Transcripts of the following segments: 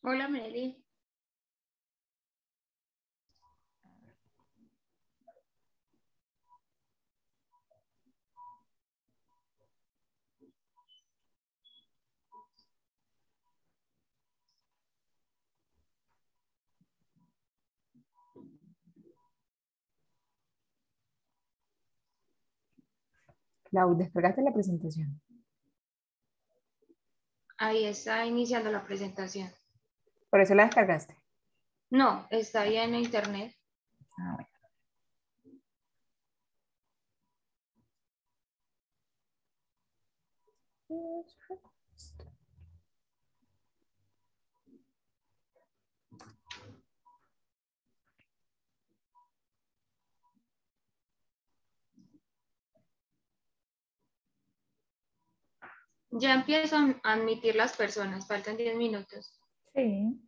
Hola, Meli. Clau, descargaste la presentación. Ahí está iniciando la presentación. Por eso la descargaste. No, está bien en internet. Ah, bueno. Ya empiezo a admitir las personas, faltan 10 minutos. Sí.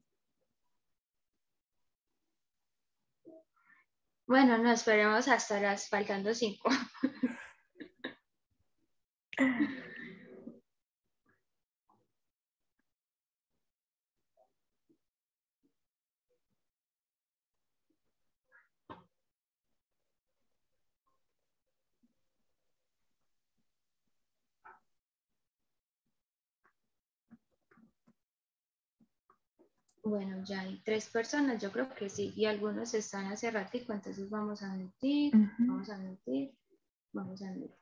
Bueno, no esperemos hasta las faltando 5. Bueno, ya hay 3 personas, yo creo que sí, y algunos están hace ratico, entonces vamos a admitir, Ujú. vamos a admitir, vamos a admitir.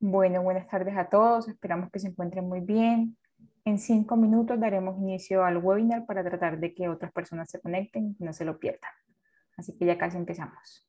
Bueno, buenas tardes a todos. Esperamos que se encuentren muy bien. En 5 minutos daremos inicio al webinar para tratar de que otras personas se conecten y no se lo pierdan. Así que ya casi empezamos.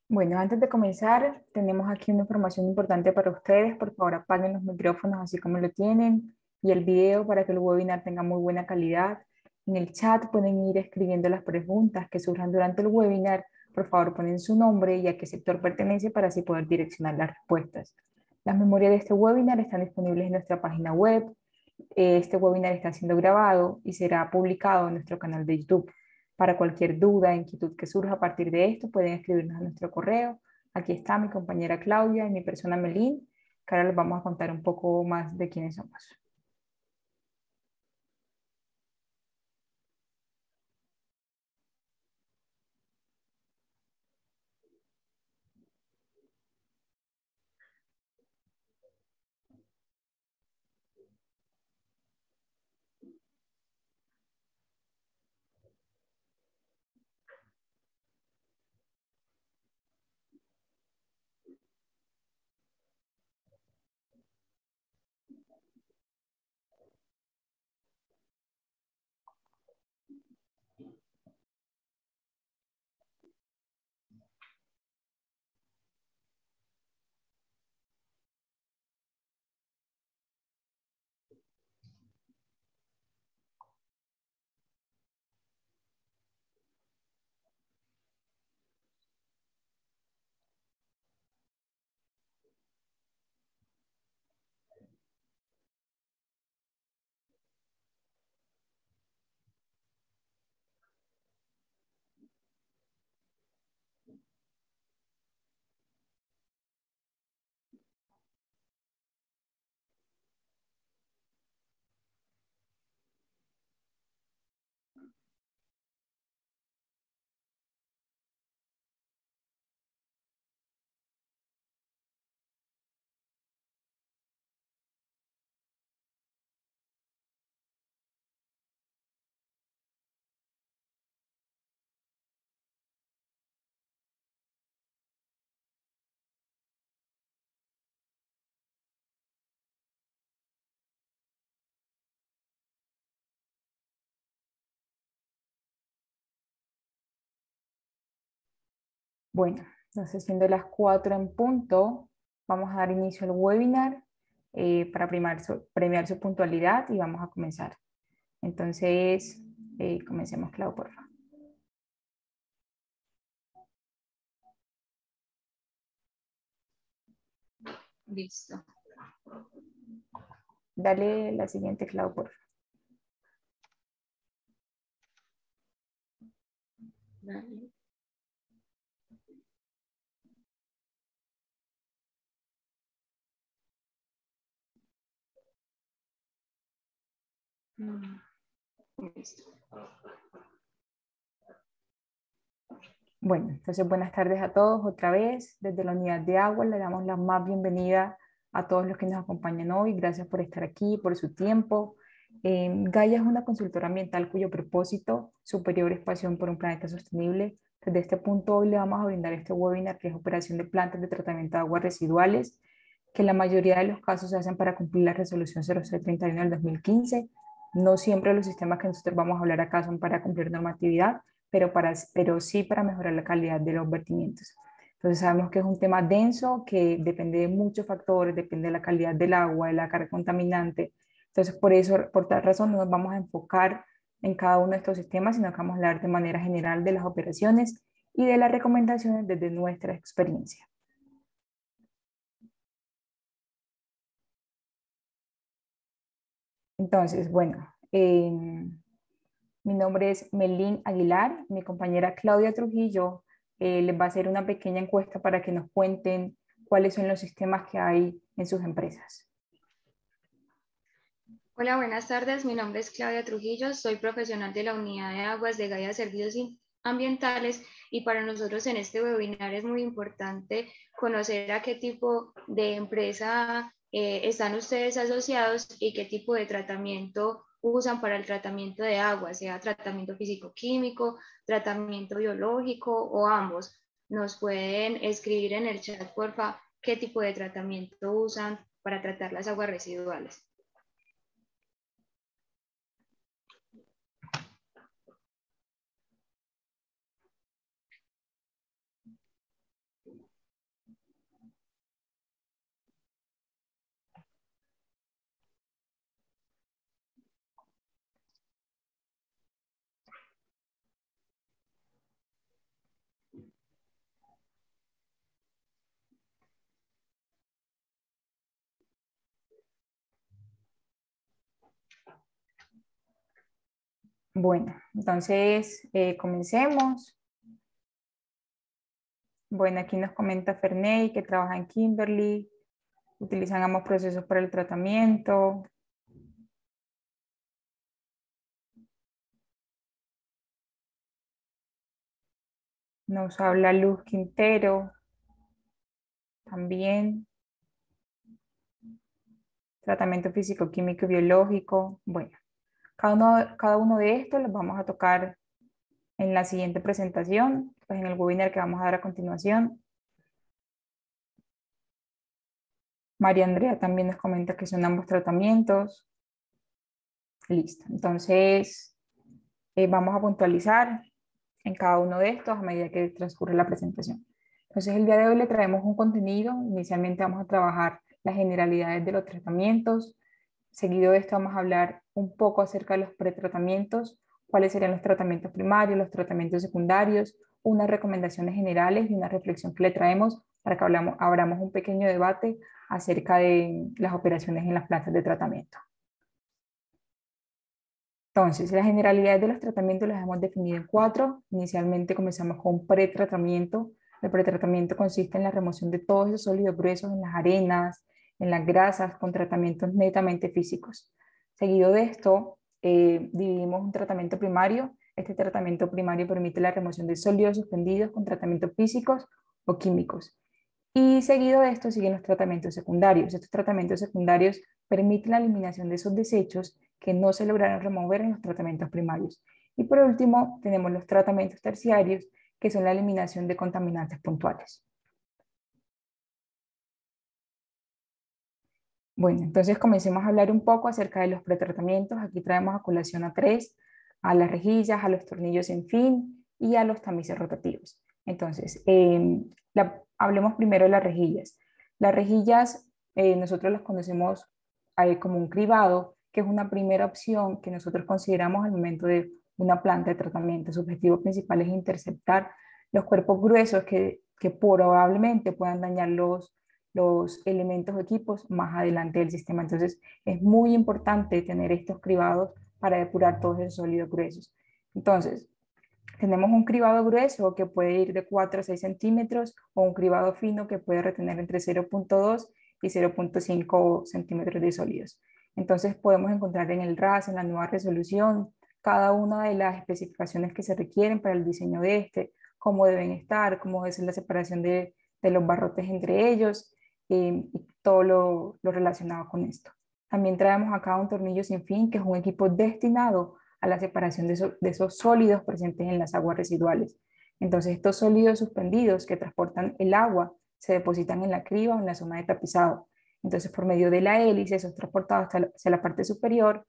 Bueno, antes de comenzar, tenemos aquí una información importante para ustedes. Por favor, apaguen los micrófonos así como lo tienen y el video para que el webinar tenga muy buena calidad. En el chat pueden ir escribiendo las preguntas que surjan durante el webinar. Por favor, ponen su nombre y a qué sector pertenece para así poder direccionar las respuestas. Las memorias de este webinar están disponibles en nuestra página web. Este webinar está siendo grabado y será publicado en nuestro canal de YouTube. Para cualquier duda, inquietud que surja a partir de esto, pueden escribirnos a nuestro correo. Aquí está mi compañera Claudia y mi persona Melín, que ahora les vamos a contar un poco más de quiénes somos. Bueno, entonces siendo las 4 en punto, vamos a dar inicio al webinar para premiar su puntualidad y vamos a comenzar. Entonces, comencemos, Clau, por favor. Listo. Dale la siguiente, Clau, por favor. Vale. Listo. Bueno, entonces buenas tardes a todos otra vez. Desde la unidad de agua le damos la más bienvenida a todos los que nos acompañan hoy. Gracias por estar aquí, por su tiempo. Gaia es una consultora ambiental cuyo propósito superior es pasión por un planeta sostenible. Desde este punto hoy le vamos a brindar este webinar que es operación de plantas de tratamiento de aguas residuales, que en la mayoría de los casos se hacen para cumplir la resolución 0631 del 2015. No siempre los sistemas que nosotros vamos a hablar acá son para cumplir normatividad, pero sí para mejorar la calidad de los vertimientos. Entonces sabemos que es un tema denso que depende de muchos factores, depende de la calidad del agua, de la carga contaminante. Entonces por eso, por tal razón, no nos vamos a enfocar en cada uno de estos sistemas, sino que vamos a hablar de manera general de las operaciones y de las recomendaciones desde nuestra experiencia. Entonces, bueno, mi nombre es Melín Aguilar, mi compañera Claudia Trujillo les va a hacer una pequeña encuesta para que nos cuenten cuáles son los sistemas que hay en sus empresas. Hola, buenas tardes. Mi nombre es Claudia Trujillo. Soy profesional de la Unidad de Aguas de Gaia Servicios Ambientales y para nosotros en este webinar es muy importante conocer a qué tipo de empresa están ustedes asociados y qué tipo de tratamiento usan para el tratamiento de agua, sea tratamiento físico-químico, tratamiento biológico o ambos. Nos pueden escribir en el chat, porfa, qué tipo de tratamiento usan para tratar las aguas residuales. Bueno, entonces comencemos. Bueno, aquí nos comenta Ferney que trabaja en Kimberly, utilizan ambos procesos para el tratamiento. Nos habla Luz Quintero, también. Tratamiento físico, químico y biológico. Bueno, cada uno de estos los vamos a tocar en la siguiente presentación, pues en el webinar que vamos a dar a continuación. María Andrea también nos comenta que son ambos tratamientos. Listo, entonces vamos a puntualizar en cada uno de estos a medida que transcurre la presentación. Entonces el día de hoy le traemos un contenido. Inicialmente vamos a trabajar las generalidades de los tratamientos. Seguido de esto vamos a hablar un poco acerca de los pretratamientos, cuáles serían los tratamientos primarios, los tratamientos secundarios, unas recomendaciones generales y una reflexión que le traemos para que abramos un pequeño debate acerca de las operaciones en las plantas de tratamiento. Entonces, las generalidades de los tratamientos las hemos definido en 4. Inicialmente comenzamos con pretratamiento. El pretratamiento consiste en la remoción de todos esos sólidos gruesos en las arenas, en las grasas, con tratamientos netamente físicos. Seguido de esto, dividimos un tratamiento primario. Este tratamiento primario permite la remoción de sólidos suspendidos con tratamientos físicos o químicos. Y seguido de esto siguen los tratamientos secundarios. Estos tratamientos secundarios permiten la eliminación de esos desechos que no se lograron remover en los tratamientos primarios. Y por último, tenemos los tratamientos terciarios, que son la eliminación de contaminantes puntuales. Bueno, entonces comencemos a hablar un poco acerca de los pretratamientos. Aquí traemos a colación a 3, a las rejillas, a los tornillos en fin y a los tamices rotativos. Entonces, hablemos primero de las rejillas. Las rejillas nosotros las conocemos como un cribado, que es una primera opción que nosotros consideramos al momento de una planta de tratamiento. Su objetivo principal es interceptar los cuerpos gruesos que probablemente puedan dañar los elementos o equipos más adelante del sistema. Entonces, es muy importante tener estos cribados para depurar todos esos sólidos gruesos. Entonces, tenemos un cribado grueso que puede ir de 4 a 6 centímetros o un cribado fino que puede retener entre 0,2 y 0,5 centímetros de sólidos. Entonces podemos encontrar en el RAS, en la nueva resolución, cada una de las especificaciones que se requieren para el diseño de cómo deben estar, cómo debe ser la separación de los barrotes entre ellos y todo lo relacionado con esto. También traemos acá un tornillo sin fin, que es un equipo destinado a la separación de esos sólidos presentes en las aguas residuales. Entonces, estos sólidos suspendidos que transportan el agua se depositan en la criba o en la zona de tapizado. Entonces, por medio de la hélice, son transportados hacia la parte superior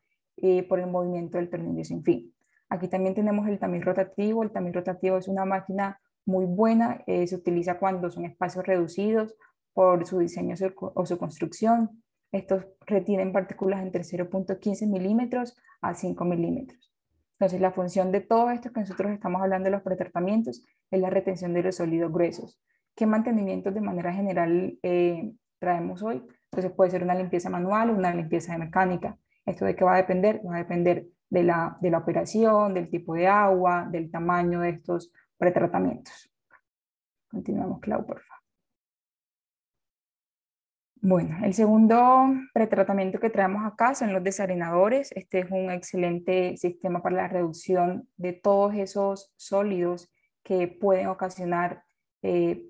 por el movimiento del tornillo sin fin. Aquí también tenemos el tamiz rotativo. El tamiz rotativo es una máquina muy buena, se utiliza cuando son espacios reducidos por su diseño o su construcción. Estos retienen partículas entre 0,15 milímetros a 5 milímetros. Entonces, la función de todo esto que nosotros estamos hablando de los pretratamientos es la retención de los sólidos gruesos. ¿Qué mantenimientos de manera general traemos hoy? Entonces, puede ser una limpieza manual o una limpieza de mecánica. ¿Esto de qué va a depender? Va a depender de la operación, del tipo de agua, del tamaño de estos pretratamientos. Continuamos, Clau, por favor. Bueno, el segundo pretratamiento que traemos acá son los desarenadores. Este es un excelente sistema para la reducción de todos esos sólidos que pueden ocasionar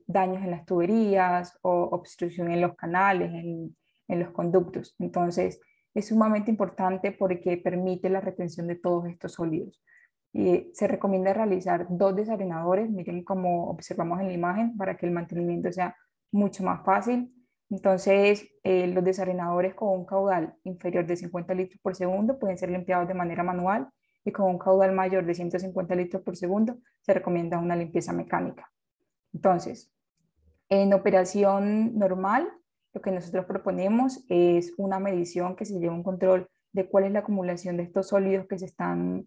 daños en las tuberías o obstrucción en los canales, en los conductos. Entonces, es sumamente importante porque permite la retención de todos estos sólidos. Se recomienda realizar 2 desarenadores, miren como observamos en la imagen, para que el mantenimiento sea mucho más fácil. Entonces, los desarenadores con un caudal inferior de 50 litros por segundo pueden ser limpiados de manera manual y con un caudal mayor de 150 litros por segundo se recomienda una limpieza mecánica. Entonces, en operación normal, lo que nosotros proponemos es una medición que se lleva un control de cuál es la acumulación de estos sólidos que se están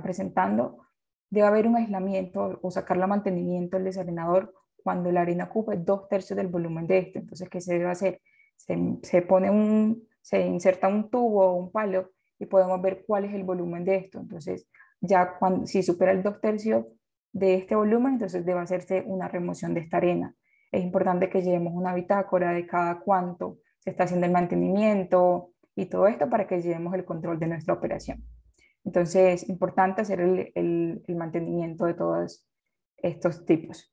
presentando. Debe haber un aislamiento o sacarlo a mantenimiento del desarenador cuando la arena ocupe 2/3 del volumen de este. Entonces, ¿qué se debe hacer? Se inserta un tubo o un palo y podemos ver cuál es el volumen de esto. Entonces, ya si supera el 2/3 de este volumen, entonces debe hacerse una remoción de esta arena. Es importante que llevemos una bitácora de cada cuánto se está haciendo el mantenimiento y todo esto para que llevemos el control de nuestra operación. Entonces, es importante hacer el mantenimiento de todos estos tipos.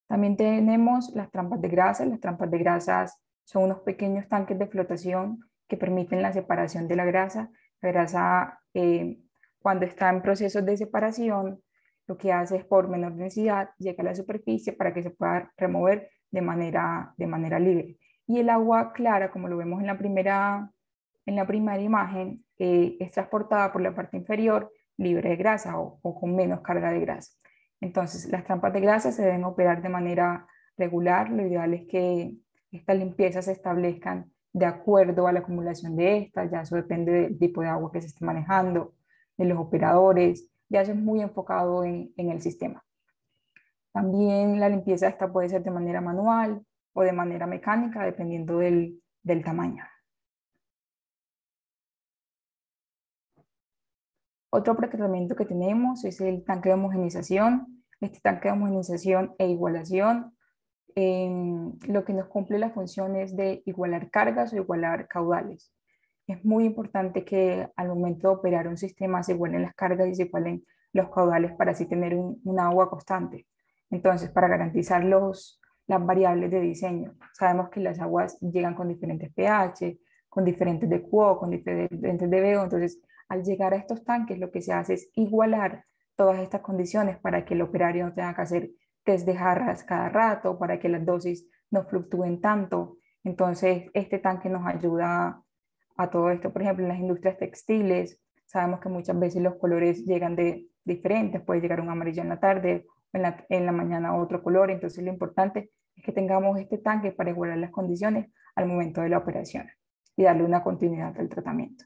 También tenemos las trampas de grasa. Las trampas de grasas son unos pequeños tanques de flotación que permiten la separación de la grasa. La grasa, cuando está en procesos de separación, lo que hace es por menor densidad llega a la superficie para que se pueda remover de manera libre. Y el agua clara, como lo vemos en la primera imagen, es transportada por la parte inferior libre de grasa o con menos carga de grasa. Entonces, las trampas de grasa se deben operar de manera regular. Lo ideal es que estas limpiezas se establezcan de acuerdo a la acumulación de estas. Ya eso depende del tipo de agua que se esté manejando, de los operadores. Ya eso es muy enfocado en el sistema. También la limpieza esta puede ser de manera manual o de manera mecánica, dependiendo del tamaño. Otro procedimiento que tenemos es el tanque de homogenización. Este tanque de homogenización e igualación lo que nos cumple la función es de igualar cargas o igualar caudales. Es muy importante que al momento de operar un sistema se igualen las cargas y se igualen los caudales para así tener un agua constante. Entonces, para garantizar las variables de diseño, sabemos que las aguas llegan con diferentes pH, con diferentes DQO, con diferentes DBO. Entonces, al llegar a estos tanques, lo que se hace es igualar todas estas condiciones para que el operario no tenga que hacer test de jarras cada rato, para que las dosis no fluctúen tanto. Entonces, este tanque nos ayuda a todo esto. Por ejemplo, en las industrias textiles, sabemos que muchas veces los colores llegan de diferentes, puede llegar un amarillo en la tarde, en la mañana otro color. Entonces lo importante es que tengamos este tanque para igualar las condiciones al momento de la operación y darle una continuidad al tratamiento.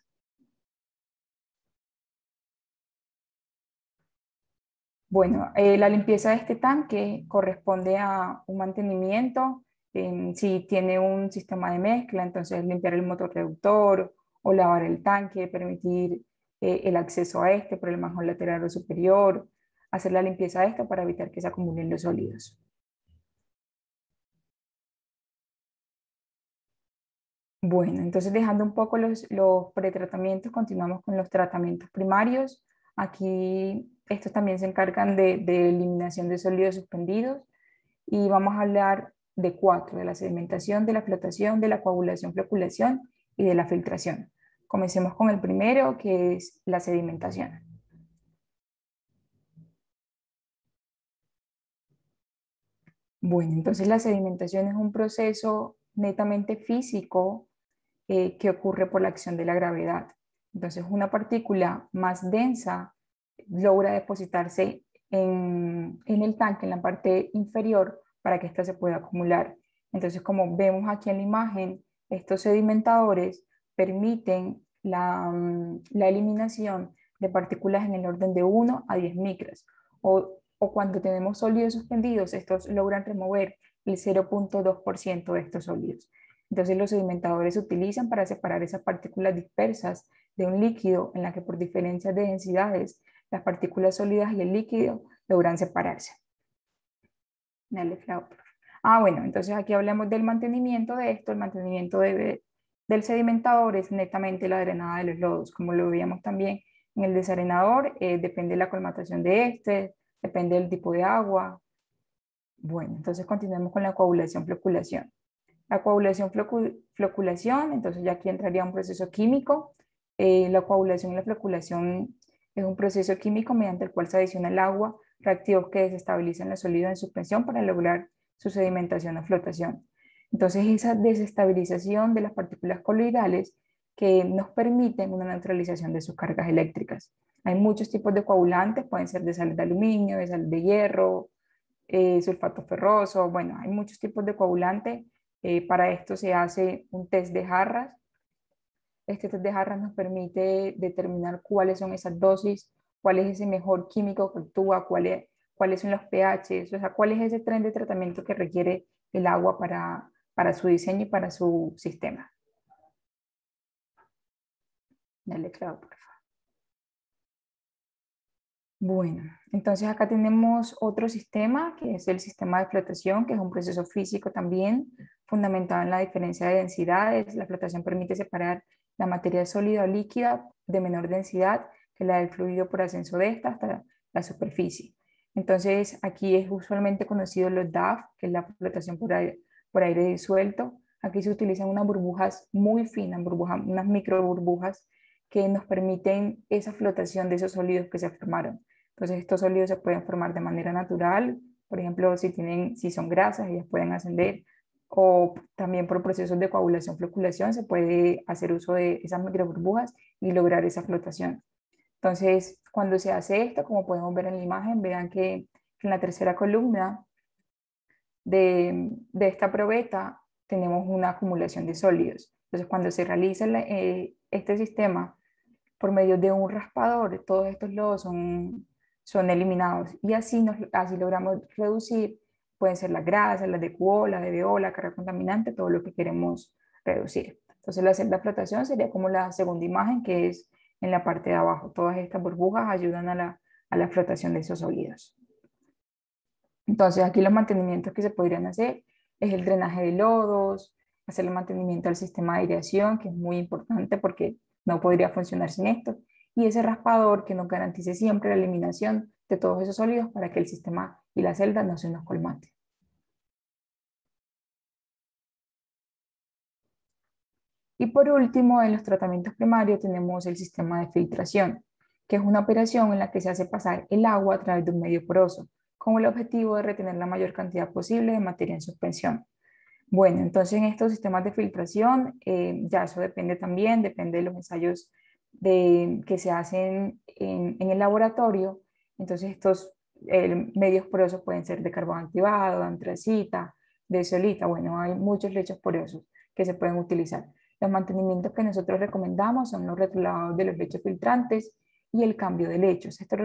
Bueno, la limpieza de este tanque corresponde a un mantenimiento. Si tiene un sistema de mezcla, entonces limpiar el motor reductor o lavar el tanque, permitir el acceso a este por el manjón lateral o superior, hacer la limpieza de este para evitar que se acumulen los sólidos. Bueno, entonces dejando un poco los pretratamientos, continuamos con los tratamientos primarios. Aquí estos también se encargan de eliminación de sólidos suspendidos y vamos a hablar de 4, de la sedimentación, de la flotación, de la coagulación, floculación y de la filtración. Comencemos con el primero, que es la sedimentación. Bueno, entonces la sedimentación es un proceso netamente físico que ocurre por la acción de la gravedad. Entonces, una partícula más densa logra depositarse en el tanque, en la parte inferior, para que ésta se pueda acumular. Entonces, como vemos aquí en la imagen, estos sedimentadores permiten la eliminación de partículas en el orden de 1 a 10 micras. O cuando tenemos sólidos suspendidos, estos logran remover el 0,2% de estos sólidos. Entonces los sedimentadores se utilizan para separar esas partículas dispersas de un líquido en la que por diferencias de densidades las partículas sólidas y el líquido logran separarse. Dale, Clau. Bueno, entonces aquí hablamos del mantenimiento de esto. El mantenimiento del sedimentador es netamente la drenada de los lodos, como lo veíamos también en el desarenador. Depende de la colmatación de este, depende del tipo de agua. Bueno, entonces continuemos con la coagulación, floculación. La coagulación, floculación, entonces ya aquí entraría un proceso químico. La coagulación y la floculación es un proceso químico mediante el cual se adiciona el agua, reactivos que desestabilizan los sólidos en suspensión para lograr su sedimentación o flotación. Entonces esa desestabilización de las partículas coloidales que nos permiten una neutralización de sus cargas eléctricas. Hay muchos tipos de coagulantes, pueden ser de sal de aluminio, de sal de hierro, sulfato ferroso, bueno, hay muchos tipos de coagulantes. Para esto se hace un test de jarras. Este test de jarras nos permite determinar cuáles son esas dosis, cuál es ese mejor químico que actúa, cuáles son los pH, o sea, cuál es ese tren de tratamiento que requiere el agua para su diseño y para su sistema. Dale, claro, por favor. Bueno, entonces acá tenemos otro sistema, que es el sistema de flotación, que es un proceso físico también, fundamentado en la diferencia de densidades. La flotación permite separar la materia sólida o líquida de menor densidad que la del fluido por ascenso de esta hasta la superficie. Entonces aquí es usualmente conocido los DAF, que es la flotación por aire disuelto. Aquí se utilizan unas burbujas muy finas, unas micro burbujas que nos permiten esa flotación de esos sólidos que se formaron. Entonces estos sólidos se pueden formar de manera natural, por ejemplo, si son grasas, ellas pueden ascender, o también por procesos de coagulación, floculación, se puede hacer uso de esas microburbujas y lograr esa flotación. Entonces, cuando se hace esto, como podemos ver en la imagen, vean que en la tercera columna de esta probeta tenemos una acumulación de sólidos. Entonces, cuando se realiza este sistema por medio de un raspador, todos estos lodos son eliminados y así logramos reducir, pueden ser las grasas, las de QO, las de BO, la carga contaminante, todo lo que queremos reducir. Entonces la celda de flotación sería como la segunda imagen, que es en la parte de abajo. Todas estas burbujas ayudan a la flotación de esos sólidos. Entonces aquí los mantenimientos que se podrían hacer es el drenaje de lodos, hacer el mantenimiento del sistema de aireación, que es muy importante porque no podría funcionar sin esto, y ese raspador que nos garantice siempre la eliminación de todos esos sólidos para que el sistema y la celda no se nos colmate. Y por último, en los tratamientos primarios tenemos el sistema de filtración, que es una operación en la que se hace pasar el agua a través de un medio poroso, con el objetivo de retener la mayor cantidad posible de materia en suspensión. Bueno, entonces en estos sistemas de filtración, ya eso depende de los ensayos que se hacen en el laboratorio. Entonces medios porosos pueden ser de carbón activado, de antracita, de zeolita. Bueno, hay muchos lechos porosos que se pueden utilizar. Los mantenimientos que nosotros recomendamos son los retrolavados de los lechos filtrantes y el cambio de lechos. Estos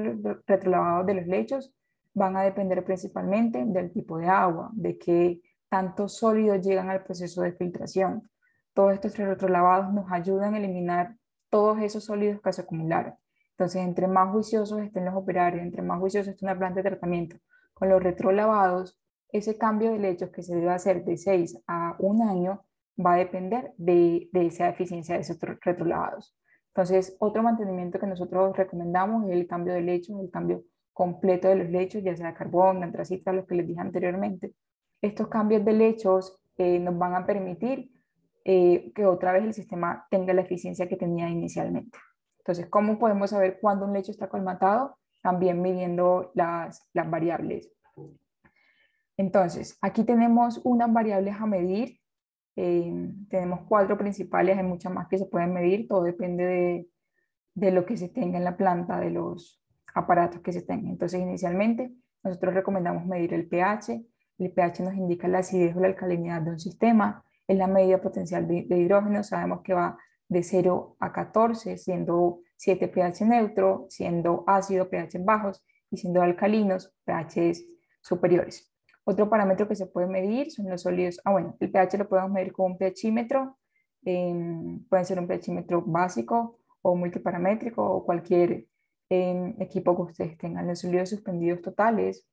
retrolavados de los lechos van a depender principalmente del tipo de agua, de qué tantos sólidos llegan al proceso de filtración. Todos estos retrolavados nos ayudan a eliminar todos esos sólidos que se acumularon. Entonces, entre más juiciosos estén los operarios, entre más juiciosos esté una planta de tratamiento con los retrolavados, ese cambio de lechos que se debe hacer de 6 a 1 año va a depender de esa eficiencia de esos retrolavados. Entonces, otro mantenimiento que nosotros recomendamos es el cambio de lechos, el cambio completo de los lechos, ya sea carbón, antracita, los que les dije anteriormente. Estos cambios de lechos nos van a permitir que otra vez el sistema tenga la eficiencia que tenía inicialmente. Entonces, ¿cómo podemos saber cuándo un lecho está colmatado? También midiendo las variables. Entonces, aquí tenemos unas variables a medir. Tenemos 4 principales, hay muchas más que se pueden medir, todo depende de lo que se tenga en la planta, de los aparatos que se tengan. Entonces, inicialmente, nosotros recomendamos medir el pH. El pH nos indica la acidez o la alcalinidad de un sistema. Es la medida potencial de hidrógeno. Sabemos que va de 0 a 14, siendo 7 pH neutro, siendo ácido pH bajos y siendo alcalinos pH superiores. Otro parámetro que se puede medir son los sólidos. Bueno, el pH lo podemos medir con un pHímetro. Puede ser un pHímetro básico o multiparamétrico o cualquier equipo que ustedes tengan. Los sólidos suspendidos totales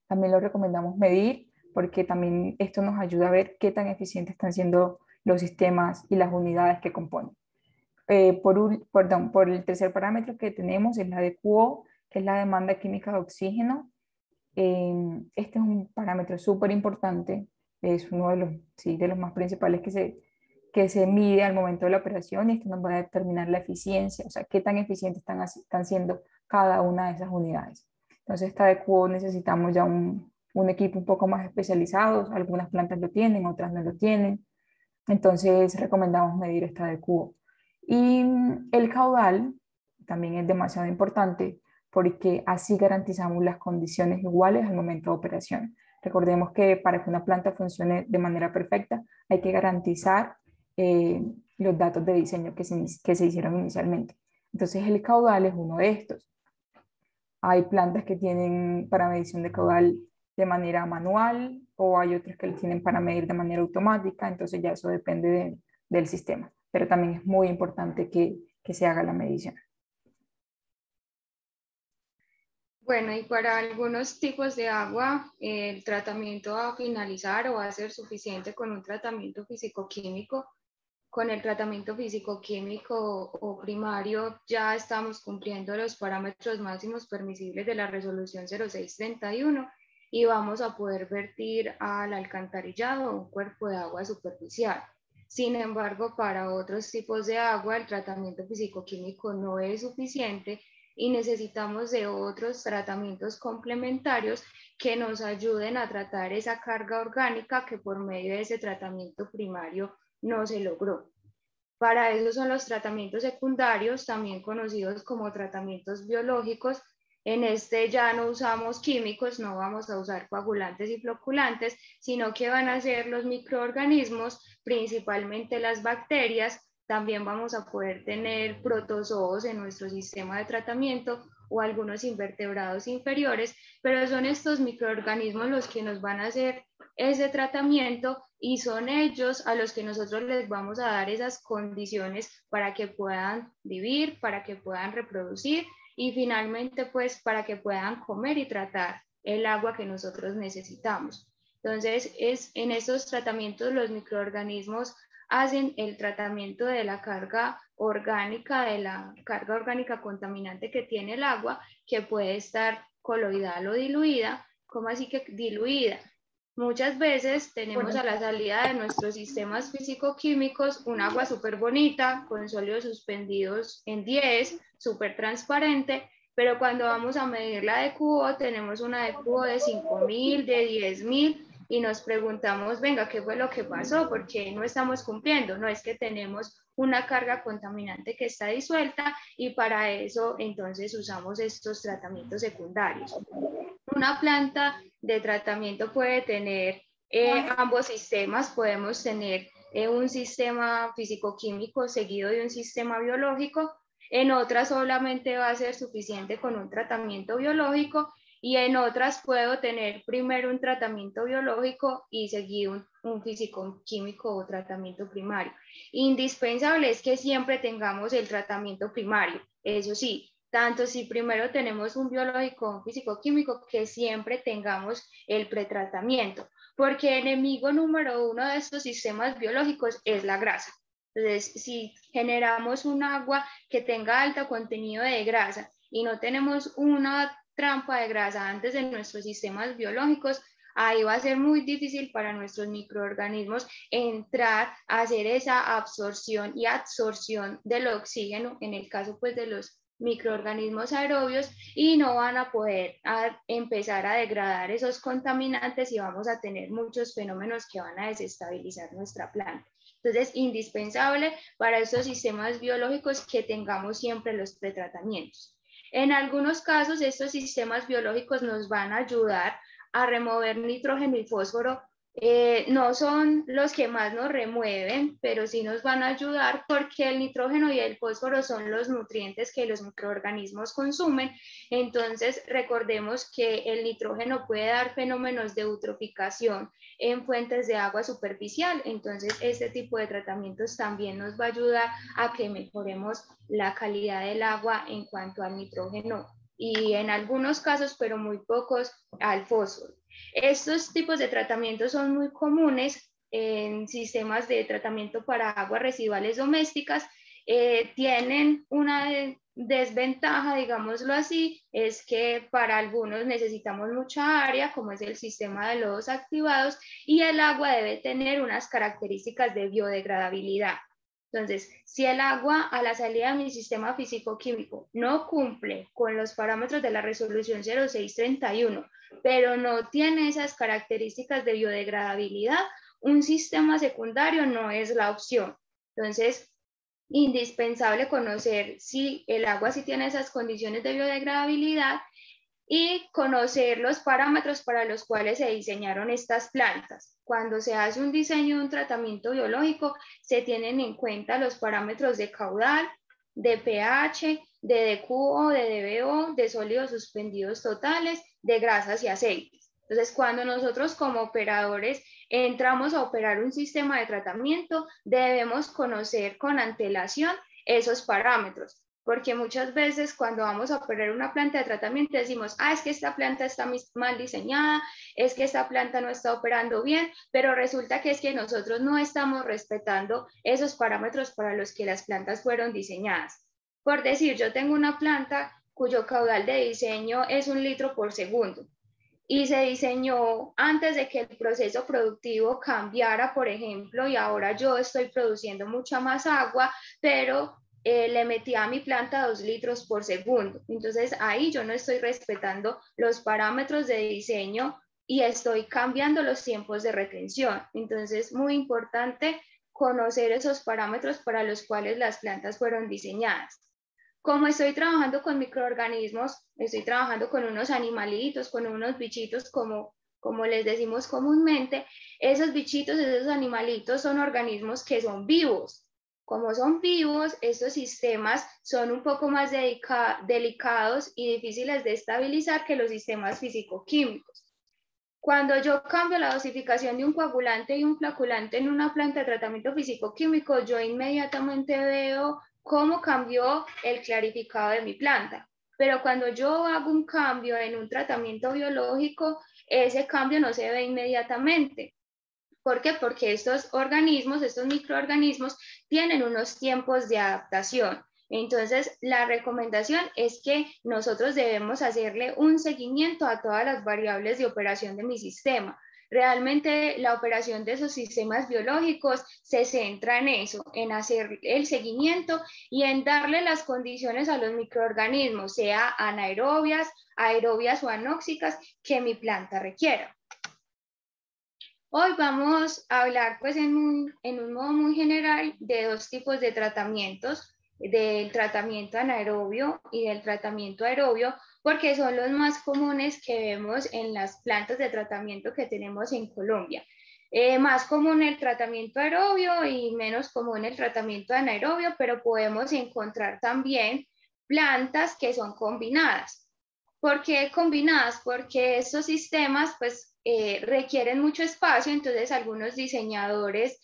también lo recomendamos medir porque también esto nos ayuda a ver qué tan eficientes están siendo los sistemas y las unidades que componen. Por el tercer parámetro que tenemos es la de QO, que es la demanda química de oxígeno. Este es un parámetro súper importante, es uno de los más principales que se mide al momento de la operación y esto nos va a determinar la eficiencia, o sea, qué tan eficientes están siendo cada una de esas unidades. Entonces, esta de QO necesitamos ya un equipo un poco más especializado, algunas plantas lo tienen, otras no lo tienen, entonces recomendamos medir esta de QO. Y el caudal también es demasiado importante porque así garantizamos las condiciones iguales al momento de operación. Recordemos que para que una planta funcione de manera perfecta hay que garantizar los datos de diseño que se hicieron inicialmente. Entonces el caudal es uno de estos. Hay plantas que tienen para medición de caudal de manera manual o hay otras que lo tienen para medir de manera automática, entonces ya eso depende del sistema, pero también es muy importante que se haga la medición. Bueno, y para algunos tipos de agua, el tratamiento va a finalizar o va a ser suficiente con un tratamiento físico-químico. Con el tratamiento físico-químico o primario ya estamos cumpliendo los parámetros máximos permisibles de la resolución 0631 y vamos a poder vertir al alcantarillado un cuerpo de agua superficial. Sin embargo, para otros tipos de agua, el tratamiento físico-químico no es suficiente y necesitamos de otros tratamientos complementarios que nos ayuden a tratar esa carga orgánica que por medio de ese tratamiento primario no se logró. Para eso son los tratamientos secundarios, también conocidos como tratamientos biológicos. En este ya no usamos químicos, no vamos a usar coagulantes y floculantes, sino que van a ser los microorganismos, principalmente las bacterias. También vamos a poder tener protozoos en nuestro sistema de tratamiento o algunos invertebrados inferiores, pero son estos microorganismos los que nos van a hacer ese tratamiento y son ellos a los que nosotros les vamos a dar esas condiciones para que puedan vivir, para que puedan reproducir y finalmente pues para que puedan comer y tratar el agua que nosotros necesitamos. Entonces, en estos tratamientos los microorganismos hacen el tratamiento de la carga orgánica contaminante que tiene el agua, que puede estar coloidal o diluida. ¿Cómo así que diluida? Muchas veces tenemos a la salida de nuestros sistemas físico-químicos un agua súper bonita, con sólidos suspendidos en 10, súper transparente, pero cuando vamos a medir la de QO tenemos una de QO de 5000, de 10000 y nos preguntamos, venga, ¿qué fue lo que pasó? ¿Por qué no estamos cumpliendo? No es que tenemos una carga contaminante que está disuelta y para eso entonces usamos estos tratamientos secundarios. Una planta de tratamiento puede tener ambos sistemas, podemos tener un sistema físico-químico seguido de un sistema biológico, en otras solamente va a ser suficiente con un tratamiento biológico y en otras puedo tener primero un tratamiento biológico y seguido un físico-químico o tratamiento primario. Indispensable es que siempre tengamos el tratamiento primario, eso sí, tanto si primero tenemos un biológico o un físico-químico, que siempre tengamos el pretratamiento, porque enemigo número uno de estos sistemas biológicos es la grasa. Entonces, si generamos un agua que tenga alto contenido de grasa y no tenemos una trampa de grasa antes de nuestros sistemas biológicos, ahí va a ser muy difícil para nuestros microorganismos entrar a hacer esa absorción y absorción del oxígeno, en el caso pues de los microorganismos aerobios, y no van a poder empezar a degradar esos contaminantes y vamos a tener muchos fenómenos que van a desestabilizar nuestra planta. Entonces, indispensable para estos sistemas biológicos que tengamos siempre los pretratamientos. En algunos casos, estos sistemas biológicos nos van a ayudar a remover nitrógeno y fósforo. No son los que más nos remueven, pero sí nos van a ayudar porque el nitrógeno y el fósforo son los nutrientes que los microorganismos consumen. Entonces, recordemos que el nitrógeno puede dar fenómenos de eutroficación en fuentes de agua superficial. Entonces, este tipo de tratamientos también nos va a ayudar a que mejoremos la calidad del agua en cuanto al nitrógeno y en algunos casos, pero muy pocos, al fósforo. Estos tipos de tratamientos son muy comunes en sistemas de tratamiento para aguas residuales domésticas. Tienen una desventaja, digámoslo así, es que para algunos necesitamos mucha área, como es el sistema de lodos activados, y el agua debe tener unas características de biodegradabilidad. Entonces, si el agua a la salida de mi sistema físico-químico no cumple con los parámetros de la resolución 0631, pero no tiene esas características de biodegradabilidad, un sistema secundario no es la opción. Entonces, indispensable conocer si el agua sí tiene esas condiciones de biodegradabilidad y conocer los parámetros para los cuales se diseñaron estas plantas. Cuando se hace un diseño de un tratamiento biológico, se tienen en cuenta los parámetros de caudal, de pH, de DQO, de DBO, de sólidos suspendidos totales, de grasas y aceites. Entonces, cuando nosotros como operadores entramos a operar un sistema de tratamiento, debemos conocer con antelación esos parámetros, porque muchas veces cuando vamos a operar una planta de tratamiento decimos, es que esta planta está mal diseñada, es que esta planta no está operando bien, pero resulta que es que nosotros no estamos respetando esos parámetros para los que las plantas fueron diseñadas. Por decir, yo tengo una planta cuyo caudal de diseño es 1 litro por segundo y se diseñó antes de que el proceso productivo cambiara, por ejemplo, y ahora yo estoy produciendo mucha más agua, pero le metí a mi planta 2 litros por segundo. Entonces ahí yo no estoy respetando los parámetros de diseño y estoy cambiando los tiempos de retención. Entonces, muy importante conocer esos parámetros para los cuales las plantas fueron diseñadas. Como estoy trabajando con microorganismos, estoy trabajando con unos animalitos, con unos bichitos, como les decimos comúnmente, esos bichitos, esos animalitos son organismos que son vivos. Como son vivos, estos sistemas son un poco más delicados y difíciles de estabilizar que los sistemas físico-químicos. Cuando yo cambio la dosificación de un coagulante y un flaculante en una planta de tratamiento físico-químico, yo inmediatamente veo cómo cambió el clarificado de mi planta. Pero cuando yo hago un cambio en un tratamiento biológico, ese cambio no se ve inmediatamente. ¿Por qué? Porque estos organismos, estos microorganismos, tienen unos tiempos de adaptación. Entonces, la recomendación es que nosotros debemos hacerle un seguimiento a todas las variables de operación de mi sistema. Realmente la operación de esos sistemas biológicos se centra en eso, en hacer el seguimiento y en darle las condiciones a los microorganismos, sea anaerobias, aerobias o anóxicas, que mi planta requiera. Hoy vamos a hablar pues en un modo muy general de dos tipos de tratamientos, del tratamiento anaerobio y del tratamiento aerobio, porque son los más comunes que vemos en las plantas de tratamiento que tenemos en Colombia. Más común el tratamiento aerobio y menos común el tratamiento anaerobio, pero podemos encontrar también plantas que son combinadas. ¿Por qué combinadas? Porque estos sistemas pues requieren mucho espacio, entonces algunos diseñadores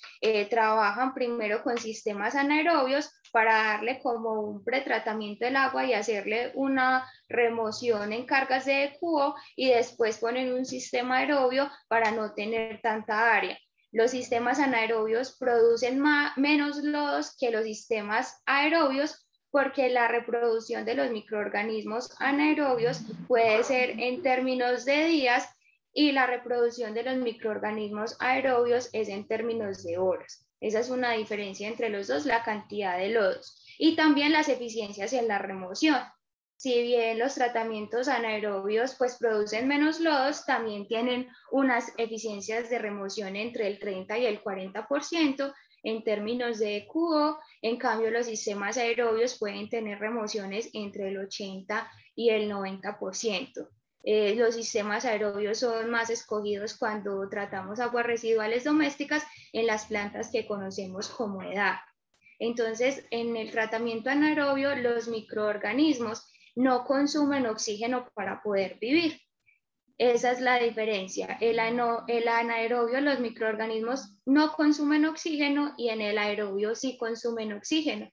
trabajan primero con sistemas anaerobios para darle como un pretratamiento del agua y hacerle una remoción en cargas de EQO y después ponen un sistema aerobio para no tener tanta área. Los sistemas anaerobios producen menos lodos que los sistemas aerobios porque la reproducción de los microorganismos anaerobios puede ser en términos de días y la reproducción de los microorganismos aerobios es en términos de horas. Esa es una diferencia entre los dos, la cantidad de lodos y también las eficiencias en la remoción. Si bien los tratamientos anaerobios pues producen menos lodos, también tienen unas eficiencias de remoción entre el 30 y el 40% en términos de EQO. En cambio, los sistemas aerobios pueden tener remociones entre el 80 y el 90%. Los sistemas aerobios son más escogidos cuando tratamos aguas residuales domésticas en las plantas que conocemos como EDAP. Entonces, en el tratamiento anaerobio, los microorganismos no consumen oxígeno para poder vivir. Esa es la diferencia. El anaerobio, los microorganismos no consumen oxígeno y en el aerobio sí consumen oxígeno.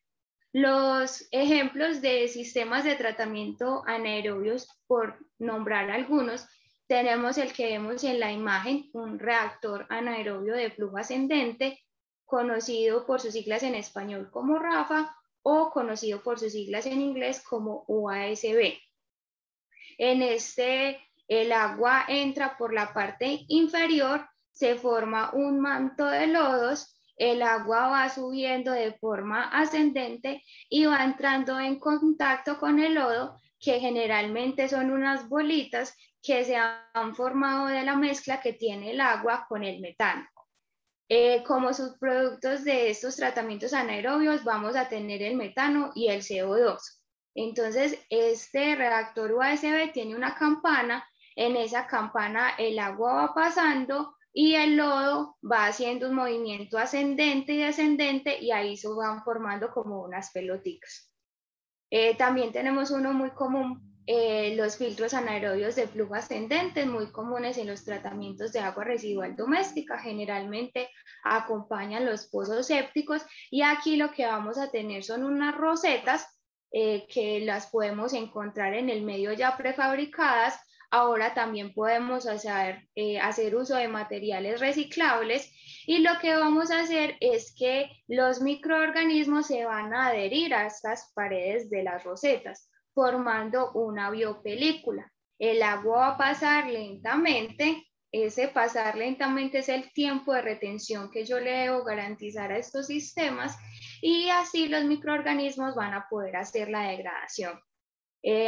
Los ejemplos de sistemas de tratamiento anaerobios, por nombrar algunos, tenemos el que vemos en la imagen, un reactor anaerobio de flujo ascendente, conocido por sus siglas en español como RAFA o conocido por sus siglas en inglés como UASB. En este, el agua entra por la parte inferior, se forma un manto de lodos, el agua va subiendo de forma ascendente y va entrando en contacto con el lodo, que generalmente son unas bolitas que se han formado de la mezcla que tiene el agua con el metano. Como subproductos de estos tratamientos anaerobios vamos a tener el metano y el CO2. Entonces, este reactor USB tiene una campana, en esa campana el agua va pasando y el lodo va haciendo un movimiento ascendente y descendente y ahí se van formando como unas pelotitas. También tenemos uno muy común, los filtros anaerobios de flujo ascendente, muy comunes en los tratamientos de agua residual doméstica, generalmente acompañan los pozos sépticos y aquí lo que vamos a tener son unas rosetas que las podemos encontrar en el medio ya prefabricadas. Ahora también podemos hacer uso de materiales reciclables y lo que vamos a hacer es que los microorganismos se van a adherir a estas paredes de las rosetas, formando una biopelícula. El agua va a pasar lentamente. Ese pasar lentamente es el tiempo de retención que yo le debo garantizar a estos sistemas y así los microorganismos van a poder hacer la degradación.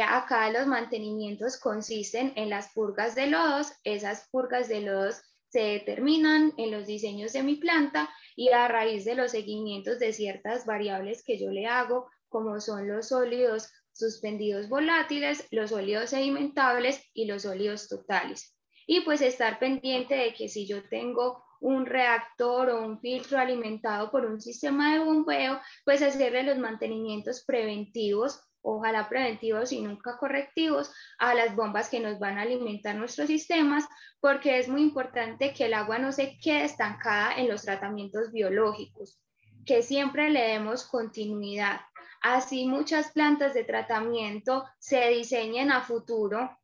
Acá los mantenimientos consisten en las purgas de lodos. Esas purgas de lodos se determinan en los diseños de mi planta y a raíz de los seguimientos de ciertas variables que yo le hago, como son los sólidos suspendidos volátiles, los sólidos sedimentables y los sólidos totales. Y pues estar pendiente de que si yo tengo un reactor o un filtro alimentado por un sistema de bombeo, pues hacerle los mantenimientos preventivos, ojalá preventivos y nunca correctivos, a las bombas que nos van a alimentar nuestros sistemas, porque es muy importante que el agua no se quede estancada en los tratamientos biológicos, que siempre le demos continuidad. Así muchas plantas de tratamiento se diseñen a futuro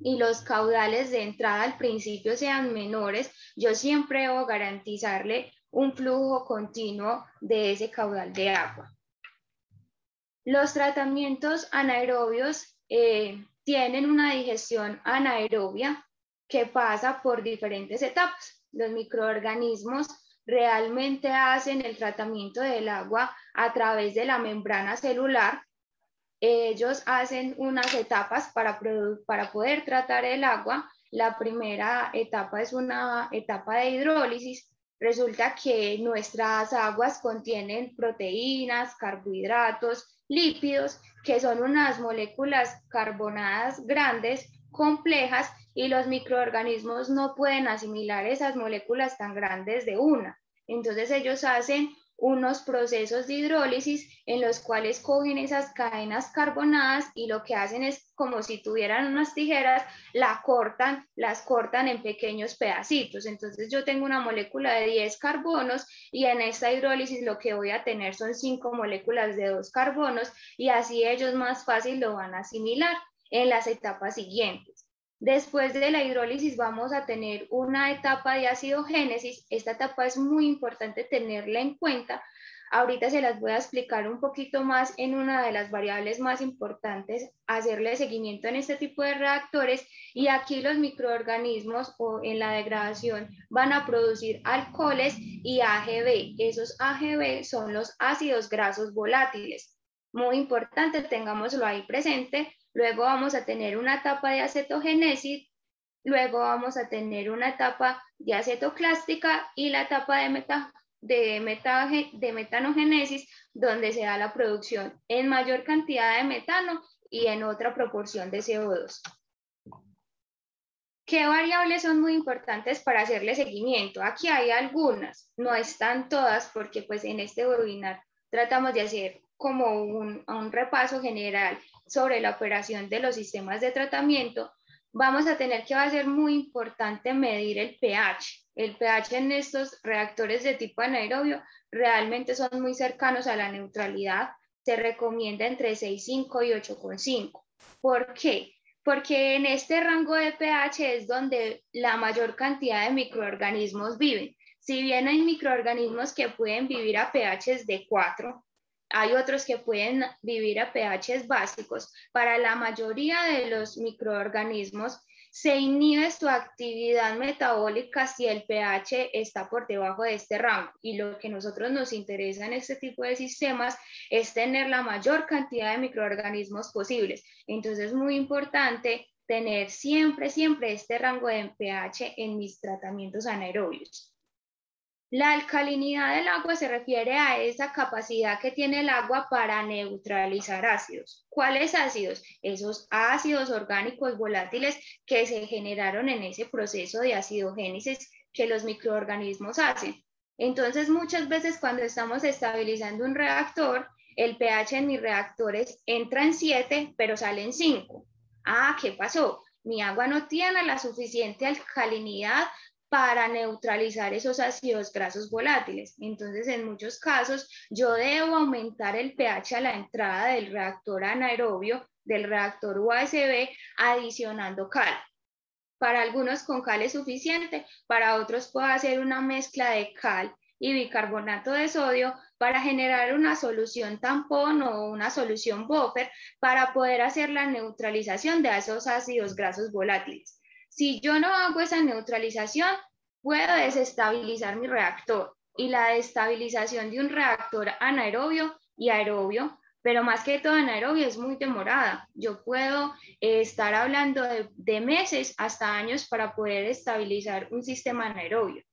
y los caudales de entrada al principio sean menores, yo siempre debo garantizarle un flujo continuo de ese caudal de agua. Los tratamientos anaerobios tienen una digestión anaerobia que pasa por diferentes etapas. Los microorganismos realmente hacen el tratamiento del agua a través de la membrana celular. Ellos hacen unas etapas para poder tratar el agua. La primera etapa es una etapa de hidrólisis. Resulta que nuestras aguas contienen proteínas, carbohidratos, lípidos, que son unas moléculas carbonadas grandes, complejas, y los microorganismos no pueden asimilar esas moléculas tan grandes de una. Entonces ellos hacen unos procesos de hidrólisis en los cuales cogen esas cadenas carbonadas y lo que hacen es como si tuvieran unas tijeras, las cortan en pequeños pedacitos. Entonces yo tengo una molécula de 10 carbonos y en esta hidrólisis lo que voy a tener son 5 moléculas de 2 carbonos y así ellos más fácil lo van a asimilar en las etapas siguientes. Después de la hidrólisis vamos a tener una etapa de acidogénesis. Esta etapa es muy importante tenerla en cuenta. Ahorita se las voy a explicar un poquito más en una de las variables más importantes, hacerle seguimiento en este tipo de reactores, y aquí los microorganismos o en la degradación van a producir alcoholes y AGB. Esos AGB son los ácidos grasos volátiles. Muy importante, tengámoslo ahí presente. Luego vamos a tener una etapa de acetogénesis, luego vamos a tener una etapa de acetoclástica y la etapa de metanogénesis, donde se da la producción en mayor cantidad de metano y en otra proporción de CO2. ¿Qué variables son muy importantes para hacerle seguimiento? Aquí hay algunas, no están todas porque pues en este webinar tratamos de hacer como un repaso general sobre la operación de los sistemas de tratamiento. Vamos a tener que va a ser muy importante medir el pH. El pH en estos reactores de tipo anaerobio realmente son muy cercanos a la neutralidad. Se recomienda entre 6,5 y 8,5. ¿Por qué? Porque en este rango de pH es donde la mayor cantidad de microorganismos viven. Si bien hay microorganismos que pueden vivir a pHs de 4, hay otros que pueden vivir a pHs básicos. Para la mayoría de los microorganismos se inhibe su actividad metabólica si el pH está por debajo de este rango, y lo que a nosotros nos interesa en este tipo de sistemas es tener la mayor cantidad de microorganismos posibles. Entonces es muy importante tener siempre este rango de pH en mis tratamientos anaerobios. La alcalinidad del agua se refiere a esa capacidad que tiene el agua para neutralizar ácidos. ¿Cuáles ácidos? Esos ácidos orgánicos volátiles que se generaron en ese proceso de acidogénesis que los microorganismos hacen. Entonces, muchas veces cuando estamos estabilizando un reactor, el pH en mis reactores entra en 7, pero sale en 5. Ah, ¿qué pasó? Mi agua no tiene la suficiente alcalinidad para neutralizar esos ácidos grasos volátiles. Entonces, en muchos casos, yo debo aumentar el pH a la entrada del reactor anaerobio, del reactor USB, adicionando cal. Para algunos con cal es suficiente, para otros puedo hacer una mezcla de cal y bicarbonato de sodio para generar una solución tampón o una solución buffer para poder hacer la neutralización de esos ácidos grasos volátiles. Si yo no hago esa neutralización, puedo desestabilizar mi reactor, y la desestabilización de un reactor anaerobio y aerobio, pero más que todo anaerobio, es muy demorada. Yo puedo estar hablando de meses hasta años para poder estabilizar un sistema anaerobio.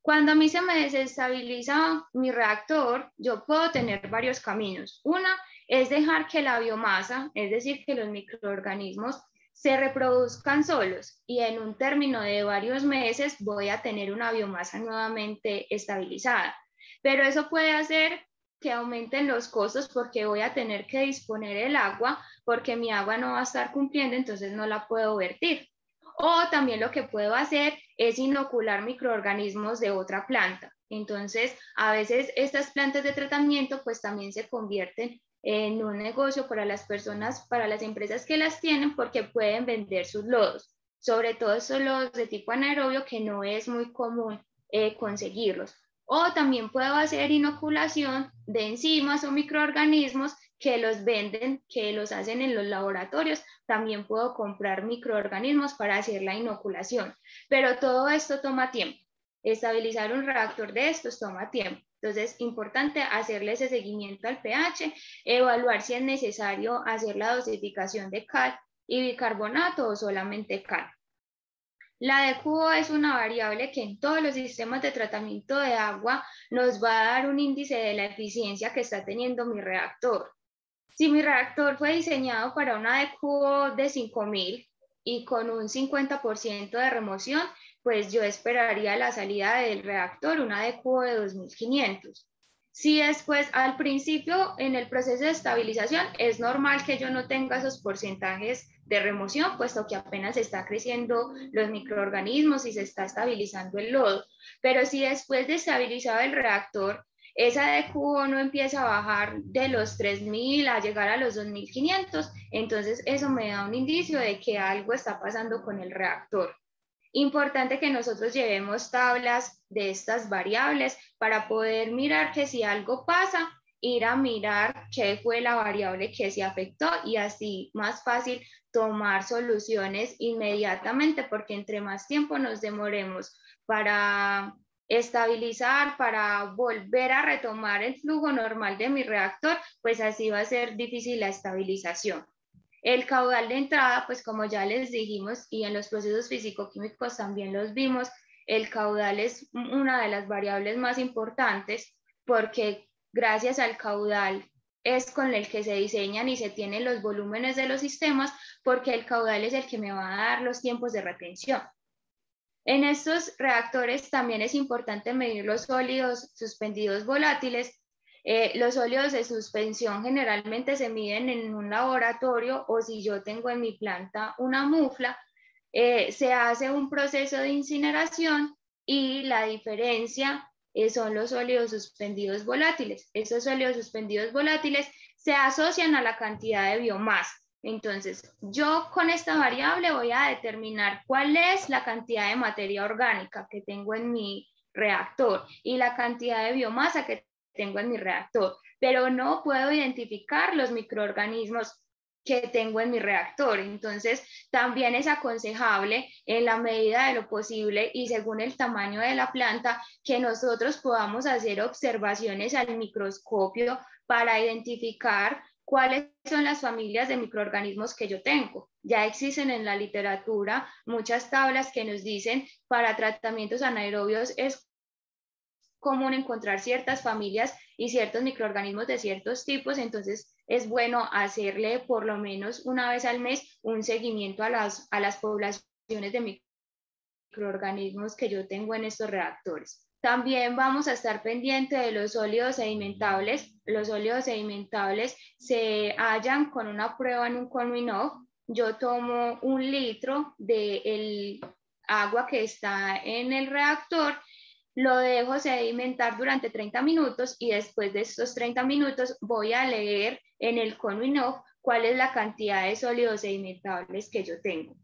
Cuando a mí se me desestabiliza mi reactor, yo puedo tener varios caminos. Una es dejar que la biomasa, es decir, que los microorganismos se reproduzcan solos, y en un término de varios meses voy a tener una biomasa nuevamente estabilizada. Pero eso puede hacer que aumenten los costos porque voy a tener que disponer el agua, porque mi agua no va a estar cumpliendo, entonces no la puedo vertir. O también lo que puedo hacer es inocular microorganismos de otra planta. Entonces, a veces estas plantas de tratamiento pues también se convierten en un negocio para las personas, para las empresas que las tienen, porque pueden vender sus lodos, sobre todo esos lodos de tipo anaerobio que no es muy común conseguirlos. O también puedo hacer inoculación de enzimas o microorganismos que los venden, que los hacen en los laboratorios. También puedo comprar microorganismos para hacer la inoculación, pero todo esto toma tiempo. Estabilizar un reactor de estos toma tiempo. Entonces, importante hacerle ese seguimiento al pH, evaluar si es necesario hacer la dosificación de cal y bicarbonato o solamente cal. La DQO es una variable que en todos los sistemas de tratamiento de agua nos va a dar un índice de la eficiencia que está teniendo mi reactor. Si mi reactor fue diseñado para una DQO de 5000 y con un 50% de remoción, pues yo esperaría la salida del reactor una DQO de 2500. Si después al principio en el proceso de estabilización es normal que yo no tenga esos porcentajes de remoción, puesto que apenas está creciendo los microorganismos y se está estabilizando el lodo. Pero si después de estabilizado el reactor, esa DQO no empieza a bajar de los 3000 a llegar a los 2500, entonces eso me da un indicio de que algo está pasando con el reactor. Importante que nosotros llevemos tablas de estas variables para poder mirar que si algo pasa, ir a mirar qué fue la variable que se afectó y así más fácil tomar soluciones inmediatamente, porque entre más tiempo nos demoremos para estabilizar, para volver a retomar el flujo normal de mi reactor, pues así va a ser difícil la estabilización. El caudal de entrada, pues como ya les dijimos, y en los procesos físico-químicos también los vimos, el caudal es una de las variables más importantes porque gracias al caudal es con el que se diseñan y se tienen los volúmenes de los sistemas, porque el caudal es el que me va a dar los tiempos de retención. En estos reactores también es importante medir los sólidos suspendidos volátiles. Los sólidos de suspensión generalmente se miden en un laboratorio o si yo tengo en mi planta una mufla, se hace un proceso de incineración y la diferencia son los sólidos suspendidos volátiles. Esos sólidos suspendidos volátiles se asocian a la cantidad de biomasa. Entonces, yo con esta variable voy a determinar cuál es la cantidad de materia orgánica que tengo en mi reactor y la cantidad de biomasa que tengo en mi reactor, pero no puedo identificar los microorganismos que tengo en mi reactor. Entonces, también es aconsejable en la medida de lo posible y según el tamaño de la planta que nosotros podamos hacer observaciones al microscopio para identificar cuáles son las familias de microorganismos que yo tengo. Ya existen en la literatura muchas tablas que nos dicen para tratamientos anaerobios es común encontrar ciertas familias y ciertos microorganismos de ciertos tipos, entonces es bueno hacerle por lo menos una vez al mes un seguimiento a las poblaciones de microorganismos que yo tengo en estos reactores. También vamos a estar pendiente de los sólidos sedimentables. Los sólidos sedimentables se hallan con una prueba en un Konminov. Yo tomo 1 litro del agua que está en el reactor, lo dejo sedimentar durante 30 minutos y después de estos 30 minutos voy a leer en el Konminov cuál es la cantidad de sólidos sedimentables que yo tengo.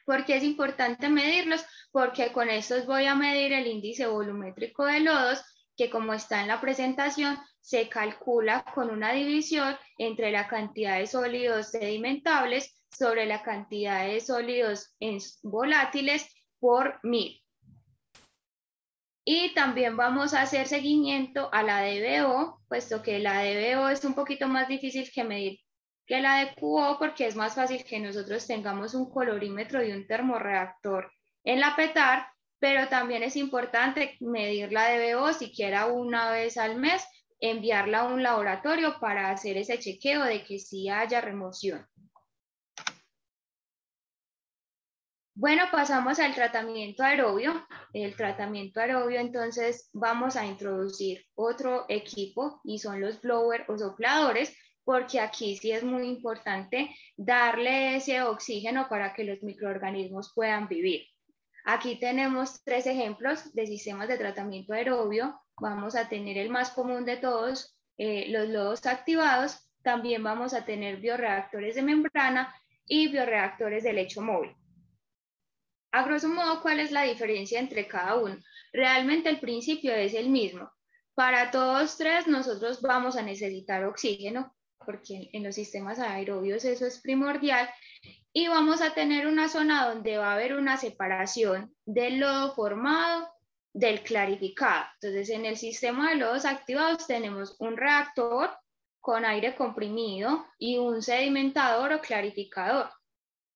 ¿Por qué es importante medirlos? Porque con estos voy a medir el índice volumétrico de lodos, que como está en la presentación, se calcula con una división entre la cantidad de sólidos sedimentables sobre la cantidad de sólidos volátiles por 1000. Y también vamos a hacer seguimiento a la DBO, puesto que la DBO es un poquito más difícil que medir que la de QO, porque es más fácil que nosotros tengamos un colorímetro y un termorreactor en la PETAR, pero también es importante medir la DBO siquiera una vez al mes, enviarla a un laboratorio para hacer ese chequeo de que sí haya remoción. Bueno, pasamos al tratamiento aerobio. El tratamiento aerobio, entonces vamos a introducir otro equipo y son los blower o sopladores, porque aquí sí es muy importante darle ese oxígeno para que los microorganismos puedan vivir. Aquí tenemos 3 ejemplos de sistemas de tratamiento aerobio. Vamos a tener el más común de todos, los lodos activados. También vamos a tener bioreactores de membrana y bioreactores de lecho móvil. A grosso modo, ¿cuál es la diferencia entre cada uno? Realmente el principio es el mismo. Para todos 3 nosotros vamos a necesitar oxígeno, porque en los sistemas aerobios eso es primordial, y vamos a tener una zona donde va a haber una separación del lodo formado del clarificado. Entonces, en el sistema de lodos activados tenemos un reactor con aire comprimido y un sedimentador o clarificador.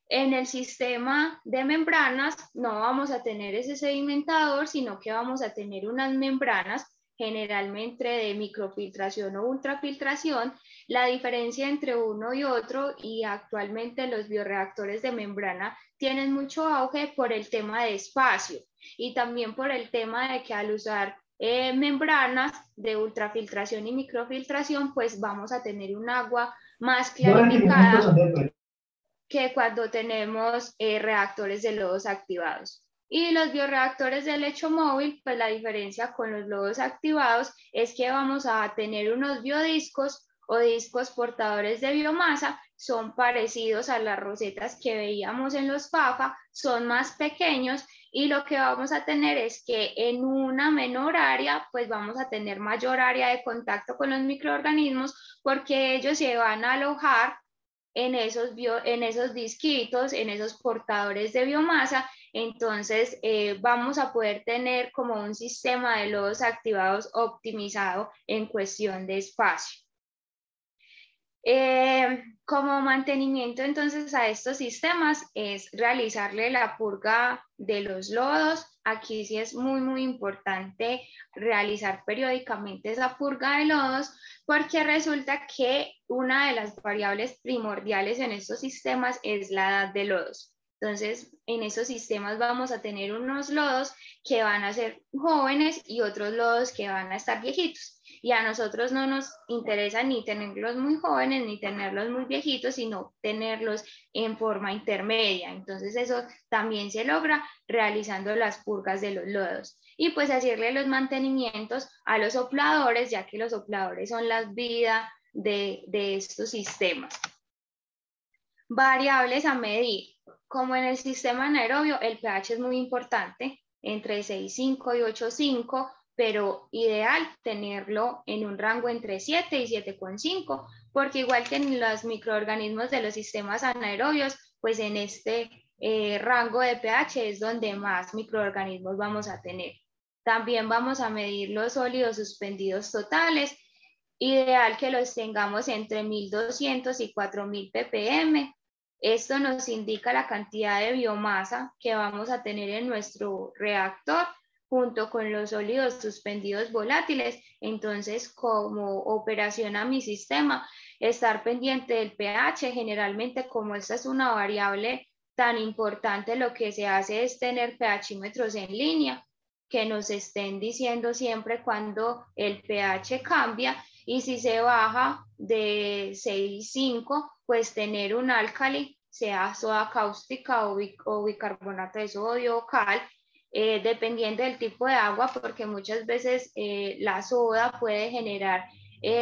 En el sistema de membranas no vamos a tener ese sedimentador, sino que vamos a tener unas membranas generalmente de microfiltración o ultrafiltración. La diferencia entre uno y otro, y actualmente los bioreactores de membrana tienen mucho auge por el tema de espacio y también por el tema de que al usar membranas de ultrafiltración y microfiltración, pues vamos a tener un agua más clarificada que cuando tenemos reactores de lodos activados. Y los bioreactores de lecho móvil, pues la diferencia con los lodos activados es que vamos a tener unos biodiscos o discos portadores de biomasa, son parecidos a las rosetas que veíamos en los FAFA, son más pequeños y lo que vamos a tener es que en una menor área, pues vamos a tener mayor área de contacto con los microorganismos porque ellos se van a alojar en esos disquitos, en esos portadores de biomasa. Entonces vamos a poder tener como un sistema de lodos activados optimizado en cuestión de espacio. Como mantenimiento entonces a estos sistemas es realizarle la purga de los lodos. Aquí sí es muy importante realizar periódicamente esa purga de lodos porque resulta que una de las variables primordiales en estos sistemas es la edad de lodos. Entonces, en esos sistemas vamos a tener unos lodos que van a ser jóvenes y otros lodos que van a estar viejitos. Y a nosotros no nos interesa ni tenerlos muy jóvenes ni tenerlos muy viejitos, sino tenerlos en forma intermedia. Entonces eso también se logra realizando las purgas de los lodos. Y pues hacerle los mantenimientos a los sopladores, ya que los sopladores son la vida de estos sistemas. Variables a medir. Como en el sistema anaerobio, el pH es muy importante, entre 6,5 y 8,5, pero ideal tenerlo en un rango entre 7 y 7,5, porque igual que en los microorganismos de los sistemas anaerobios, pues en este rango de pH es donde más microorganismos vamos a tener. También vamos a medir los sólidos suspendidos totales, ideal que los tengamos entre 1200 y 4000 ppm. Esto nos indica la cantidad de biomasa que vamos a tener en nuestro reactor junto con los sólidos suspendidos volátiles. Entonces, como operación a mi sistema, estar pendiente del pH, generalmente como esta es una variable tan importante, lo que se hace es tener pHímetros en línea que nos estén diciendo siempre cuando el pH cambia, y si se baja de 6,5, pues tener un álcali, sea soda cáustica o bicarbonato de sodio o cal, dependiendo del tipo de agua, porque muchas veces la soda puede generar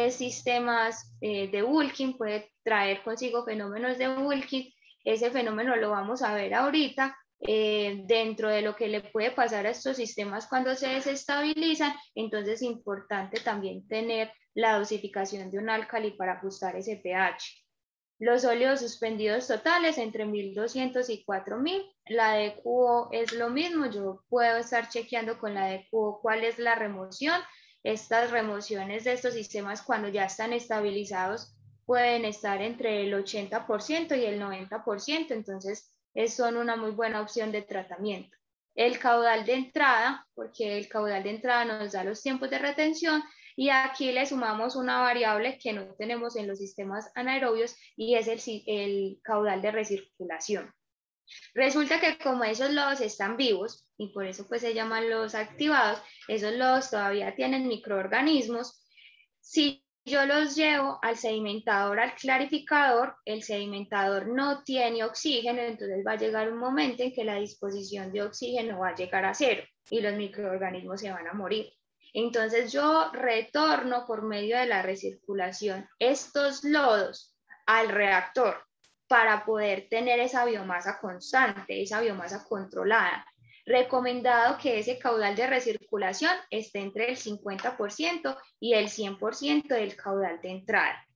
sistemas de bulking, puede traer consigo fenómenos de bulking. Ese fenómeno lo vamos a ver ahorita. Dentro de lo que le puede pasar a estos sistemas cuando se desestabilizan, entonces es importante también tener la dosificación de un álcali para ajustar ese pH. Los sólidos suspendidos totales entre 1200 y 4000. La DQO es lo mismo, yo puedo estar chequeando con la DQO cuál es la remoción. Estas remociones de estos sistemas cuando ya están estabilizados pueden estar entre el 80% y el 90%, entonces son una muy buena opción de tratamiento. El caudal de entrada, porque el caudal de entrada nos da los tiempos de retención, y aquí le sumamos una variable que no tenemos en los sistemas anaerobios y es el caudal de recirculación. Resulta que como esos lodos están vivos y por eso pues se llaman lodos activados, esos lodos todavía tienen microorganismos. Si yo los llevo al sedimentador, al clarificador, el sedimentador no tiene oxígeno, entonces va a llegar un momento en que la disposición de oxígeno va a llegar a cero y los microorganismos se van a morir. Entonces yo retorno por medio de la recirculación estos lodos al reactor para poder tener esa biomasa constante, esa biomasa controlada. Recomendado que ese caudal de recirculación esté entre el 50% y el 100% del caudal de entrada.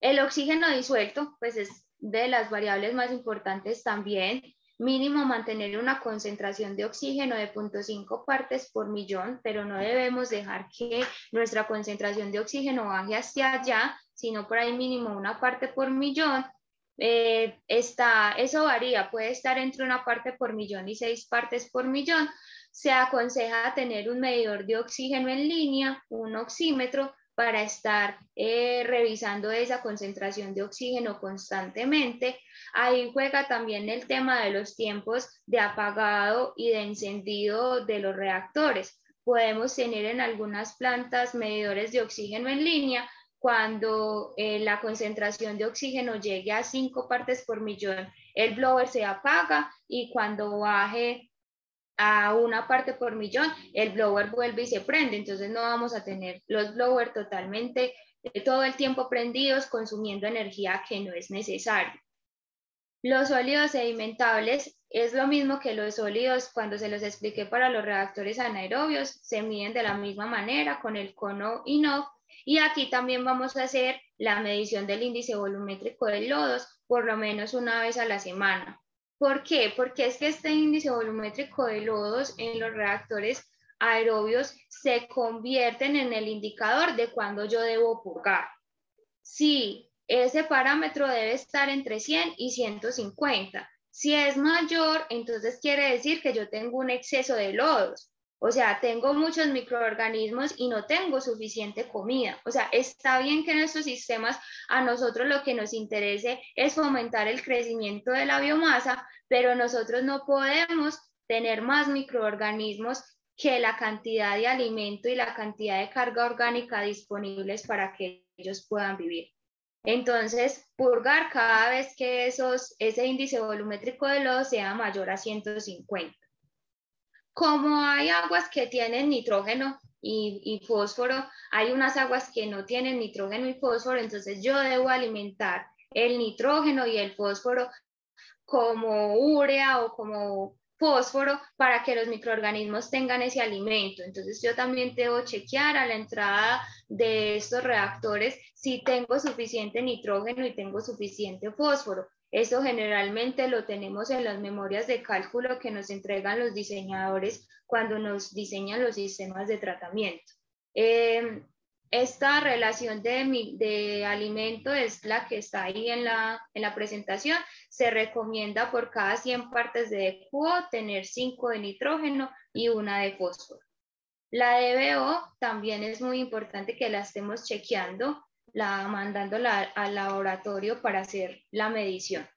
El oxígeno disuelto, pues es de las variables más importantes también. Mínimo mantener una concentración de oxígeno de 0.5 partes por millón, pero no debemos dejar que nuestra concentración de oxígeno baje hacia allá, sino por ahí mínimo una parte por millón. Eso varía, puede estar entre 1 parte por millón y 6 partes por millón. Se aconseja tener un medidor de oxígeno en línea, un oxímetro, para estar revisando esa concentración de oxígeno constantemente. Ahí juega también el tema de los tiempos de apagado y de encendido de los reactores. Podemos tener en algunas plantas medidores de oxígeno en línea. Cuando la concentración de oxígeno llegue a 5 partes por millón, el blower se apaga, y cuando baje a 1 parte por millón, el blower vuelve y se prende. Entonces no vamos a tener los blowers totalmente todo el tiempo prendidos, consumiendo energía que no es necesaria. Los sólidos sedimentables es lo mismo que los sólidos. Cuando se los expliqué para los reactores anaerobios, se miden de la misma manera con el cono INOV, y aquí también vamos a hacer la medición del índice volumétrico de lodos por lo menos 1 vez a la semana. ¿Por qué? Porque es que este índice volumétrico de lodos en los reactores aerobios se convierten en el indicador de cuándo yo debo purgar. Si ese parámetro debe estar entre 100 y 150. Si es mayor, entonces quiere decir que yo tengo un exceso de lodos. O sea, tengo muchos microorganismos y no tengo suficiente comida. O sea, está bien que en estos sistemas a nosotros lo que nos interese es fomentar el crecimiento de la biomasa, pero nosotros no podemos tener más microorganismos que la cantidad de alimento y la cantidad de carga orgánica disponibles para que ellos puedan vivir. Entonces, purgar cada vez que ese índice volumétrico de lodo sea mayor a 150. Como hay aguas que tienen nitrógeno y fósforo, hay unas aguas que no tienen nitrógeno y fósforo, entonces yo debo alimentar el nitrógeno y el fósforo como urea o como fósforo para que los microorganismos tengan ese alimento. Entonces yo también debo chequear a la entrada de estos reactores si tengo suficiente nitrógeno y tengo suficiente fósforo. Eso generalmente lo tenemos en las memorias de cálculo que nos entregan los diseñadores cuando nos diseñan los sistemas de tratamiento. Esta relación de alimento es la que está ahí en la presentación. Se recomienda por cada 100 partes de DQO tener 5 de nitrógeno y 1 de fósforo. La DBO también es muy importante que la estemos chequeando, mandándola al laboratorio para hacer la medición.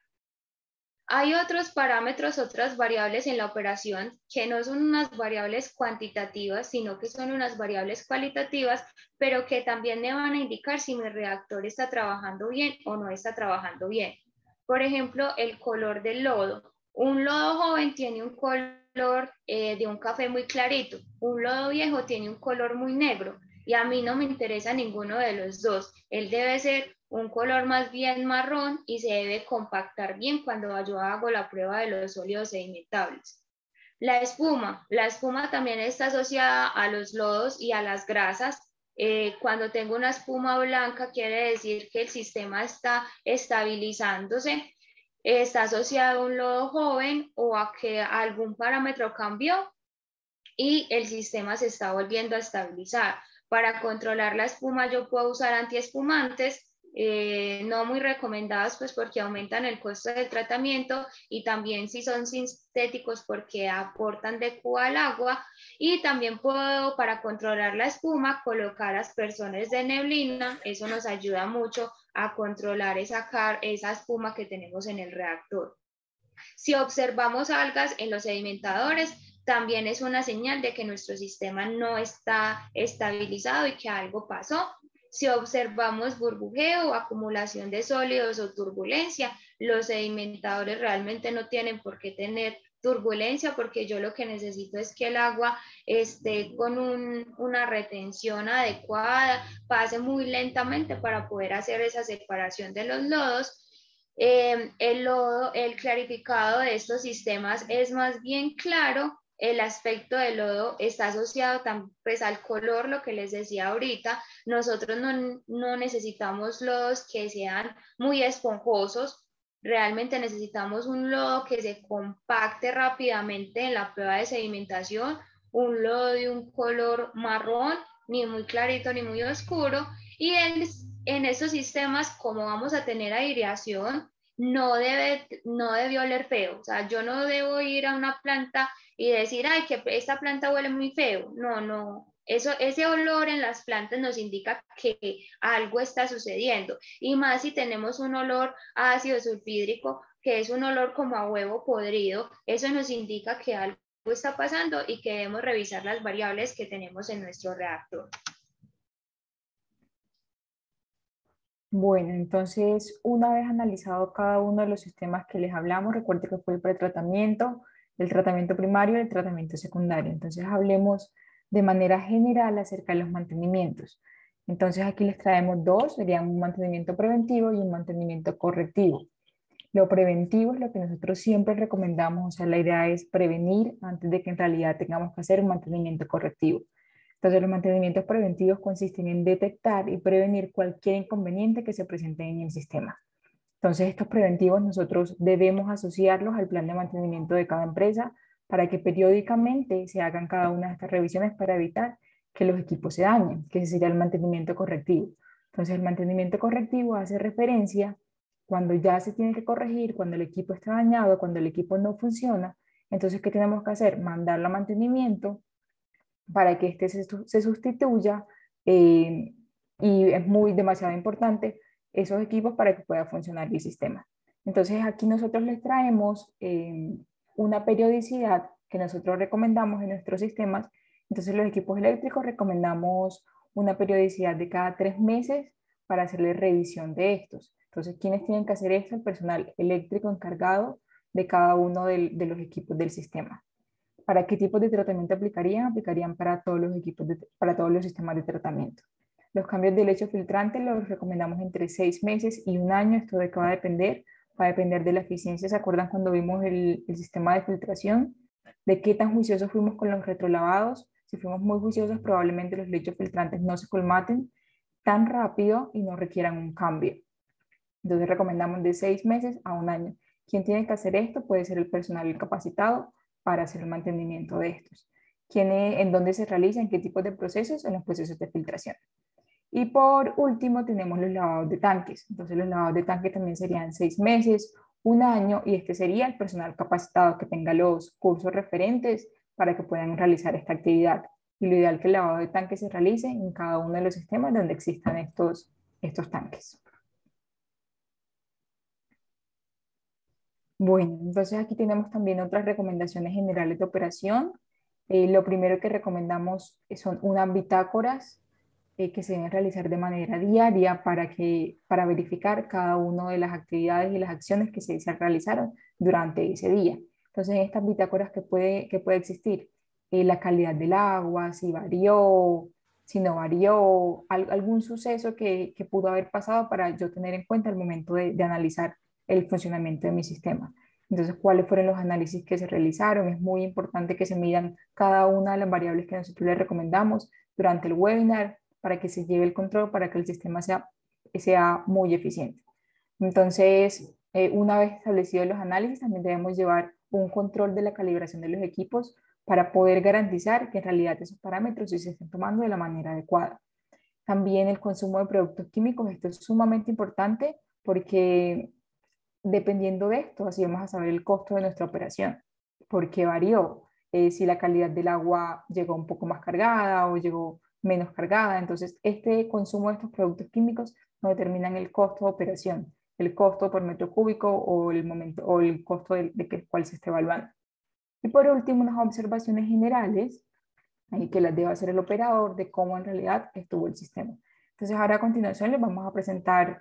Hay otros parámetros, otras variables en la operación que no son unas variables cuantitativas, sino que son unas variables cualitativas, pero que también me van a indicar si mi reactor está trabajando bien o no está trabajando bien. Por ejemplo, el color del lodo. Un lodo joven tiene un color de un café muy clarito, un lodo viejo tiene un color muy negro, y a mí no me interesa ninguno de los dos. Él debe ser un color más bien marrón y se debe compactar bien cuando yo hago la prueba de los sólidos sedimentables. La espuma también está asociada a los lodos y a las grasas. Cuando tengo una espuma blanca, quiere decir que el sistema está estabilizándose, está asociado a un lodo joven o a que algún parámetro cambió y el sistema se está volviendo a estabilizar. Para controlar la espuma yo puedo usar antiespumantes, no muy recomendados pues porque aumentan el costo del tratamiento, y también si son sintéticos porque aportan DQO al agua. Y también puedo, para controlar la espuma, colocar aspersores de neblina. Eso nos ayuda mucho a controlar esa espuma que tenemos en el reactor. Si observamos algas en los sedimentadores, también es una señal de que nuestro sistema no está estabilizado y que algo pasó. Si observamos burbujeo o acumulación de sólidos o turbulencia, los sedimentadores realmente no tienen por qué tener turbulencia, porque yo lo que necesito es que el agua esté con una retención adecuada, pase muy lentamente para poder hacer esa separación de los lodos. El clarificado de estos sistemas es más bien claro. El aspecto del lodo está asociado pues, al color, lo que les decía ahorita. Nosotros no necesitamos lodos que sean muy esponjosos. Realmente necesitamos un lodo que se compacte rápidamente en la prueba de sedimentación, un lodo de un color marrón, ni muy clarito ni muy oscuro. Y en estos sistemas, como vamos a tener aireación, no debe oler feo. O sea, yo no debo ir a una planta y decir, ay, que esta planta huele muy feo. No, no. Ese olor en las plantas nos indica que algo está sucediendo. Y más si tenemos un olor a ácido sulfídrico, que es un olor como a huevo podrido, eso nos indica que algo está pasando y que debemos revisar las variables que tenemos en nuestro reactor. Bueno, entonces, una vez analizado cada uno de los sistemas que les hablamos, recuerde que fue el pretratamiento, el tratamiento primario y el tratamiento secundario. Entonces, hablemos de manera general acerca de los mantenimientos. Entonces, aquí les traemos dos, serían un mantenimiento preventivo y un mantenimiento correctivo. Lo preventivo es lo que nosotros siempre recomendamos, o sea, la idea es prevenir antes de que en realidad tengamos que hacer un mantenimiento correctivo. Entonces, los mantenimientos preventivos consisten en detectar y prevenir cualquier inconveniente que se presente en el sistema. Entonces, estos preventivos nosotros debemos asociarlos al plan de mantenimiento de cada empresa para que periódicamente se hagan cada una de estas revisiones para evitar que los equipos se dañen, que ese sería el mantenimiento correctivo. Entonces, el mantenimiento correctivo hace referencia cuando ya se tiene que corregir, cuando el equipo está dañado, cuando el equipo no funciona. Entonces, ¿qué tenemos que hacer? Mandarlo a mantenimiento para que este se sustituya y es demasiado importante esos equipos para que pueda funcionar el sistema. Entonces aquí nosotros les traemos una periodicidad que nosotros recomendamos en nuestros sistemas. Entonces los equipos eléctricos recomendamos una periodicidad de cada 3 meses para hacerle revisión de estos. Entonces, ¿quiénes tienen que hacer esto? El personal eléctrico encargado de cada uno de los equipos del sistema. ¿Para qué tipos de tratamiento aplicarían? Aplicarían para todos los equipos, para todos los sistemas de tratamiento. Los cambios de lecho filtrante los recomendamos entre 6 meses y un año. Esto de que va a depender de la eficiencia. ¿Se acuerdan cuando vimos el sistema de filtración? De qué tan juiciosos fuimos con los retrolavados. Si fuimos muy juiciosos, probablemente los lechos filtrantes no se colmaten tan rápido y no requieran un cambio. Entonces recomendamos de 6 meses a un año. ¿Quién tiene que hacer esto? Puede ser el personal capacitado para hacer el mantenimiento de estos. ¿En dónde se realiza? ¿En qué tipo de procesos? En los procesos de filtración. Y por último tenemos los lavados de tanques. Entonces los lavados de tanques también serían 6 meses, un año, y este sería el personal capacitado que tenga los cursos referentes para que puedan realizar esta actividad. Y lo ideal es que el lavado de tanques se realice en cada uno de los sistemas donde existan estos tanques. Bueno, entonces aquí tenemos también otras recomendaciones generales de operación. Lo primero que recomendamos son unas bitácoras que se deben realizar de manera diaria para verificar cada una de las actividades y las acciones que se realizaron durante ese día. Entonces, en estas bitácoras que puede existir la calidad del agua, si varió, si no varió, algún suceso que pudo haber pasado para yo tener en cuenta al momento de analizar el funcionamiento de mi sistema. Entonces, ¿cuáles fueron los análisis que se realizaron? Es muy importante que se midan cada una de las variables que nosotros les recomendamos durante el webinar para que se lleve el control, para que el sistema sea muy eficiente. Entonces, una vez establecidos los análisis, también debemos llevar un control de la calibración de los equipos para poder garantizar que en realidad esos parámetros sí se estén tomando de la manera adecuada. También el consumo de productos químicos, esto es sumamente importante porque dependiendo de esto, así vamos a saber el costo de nuestra operación, porque varió. Si la calidad del agua llegó un poco más cargada o llegó menos cargada, entonces este consumo de estos productos químicos no determinan el costo de operación, el costo por metro cúbico o el momento o el costo cual se esté evaluando. Y por último, unas observaciones generales que las debe hacer el operador de cómo en realidad estuvo el sistema. Entonces ahora a continuación les vamos a presentar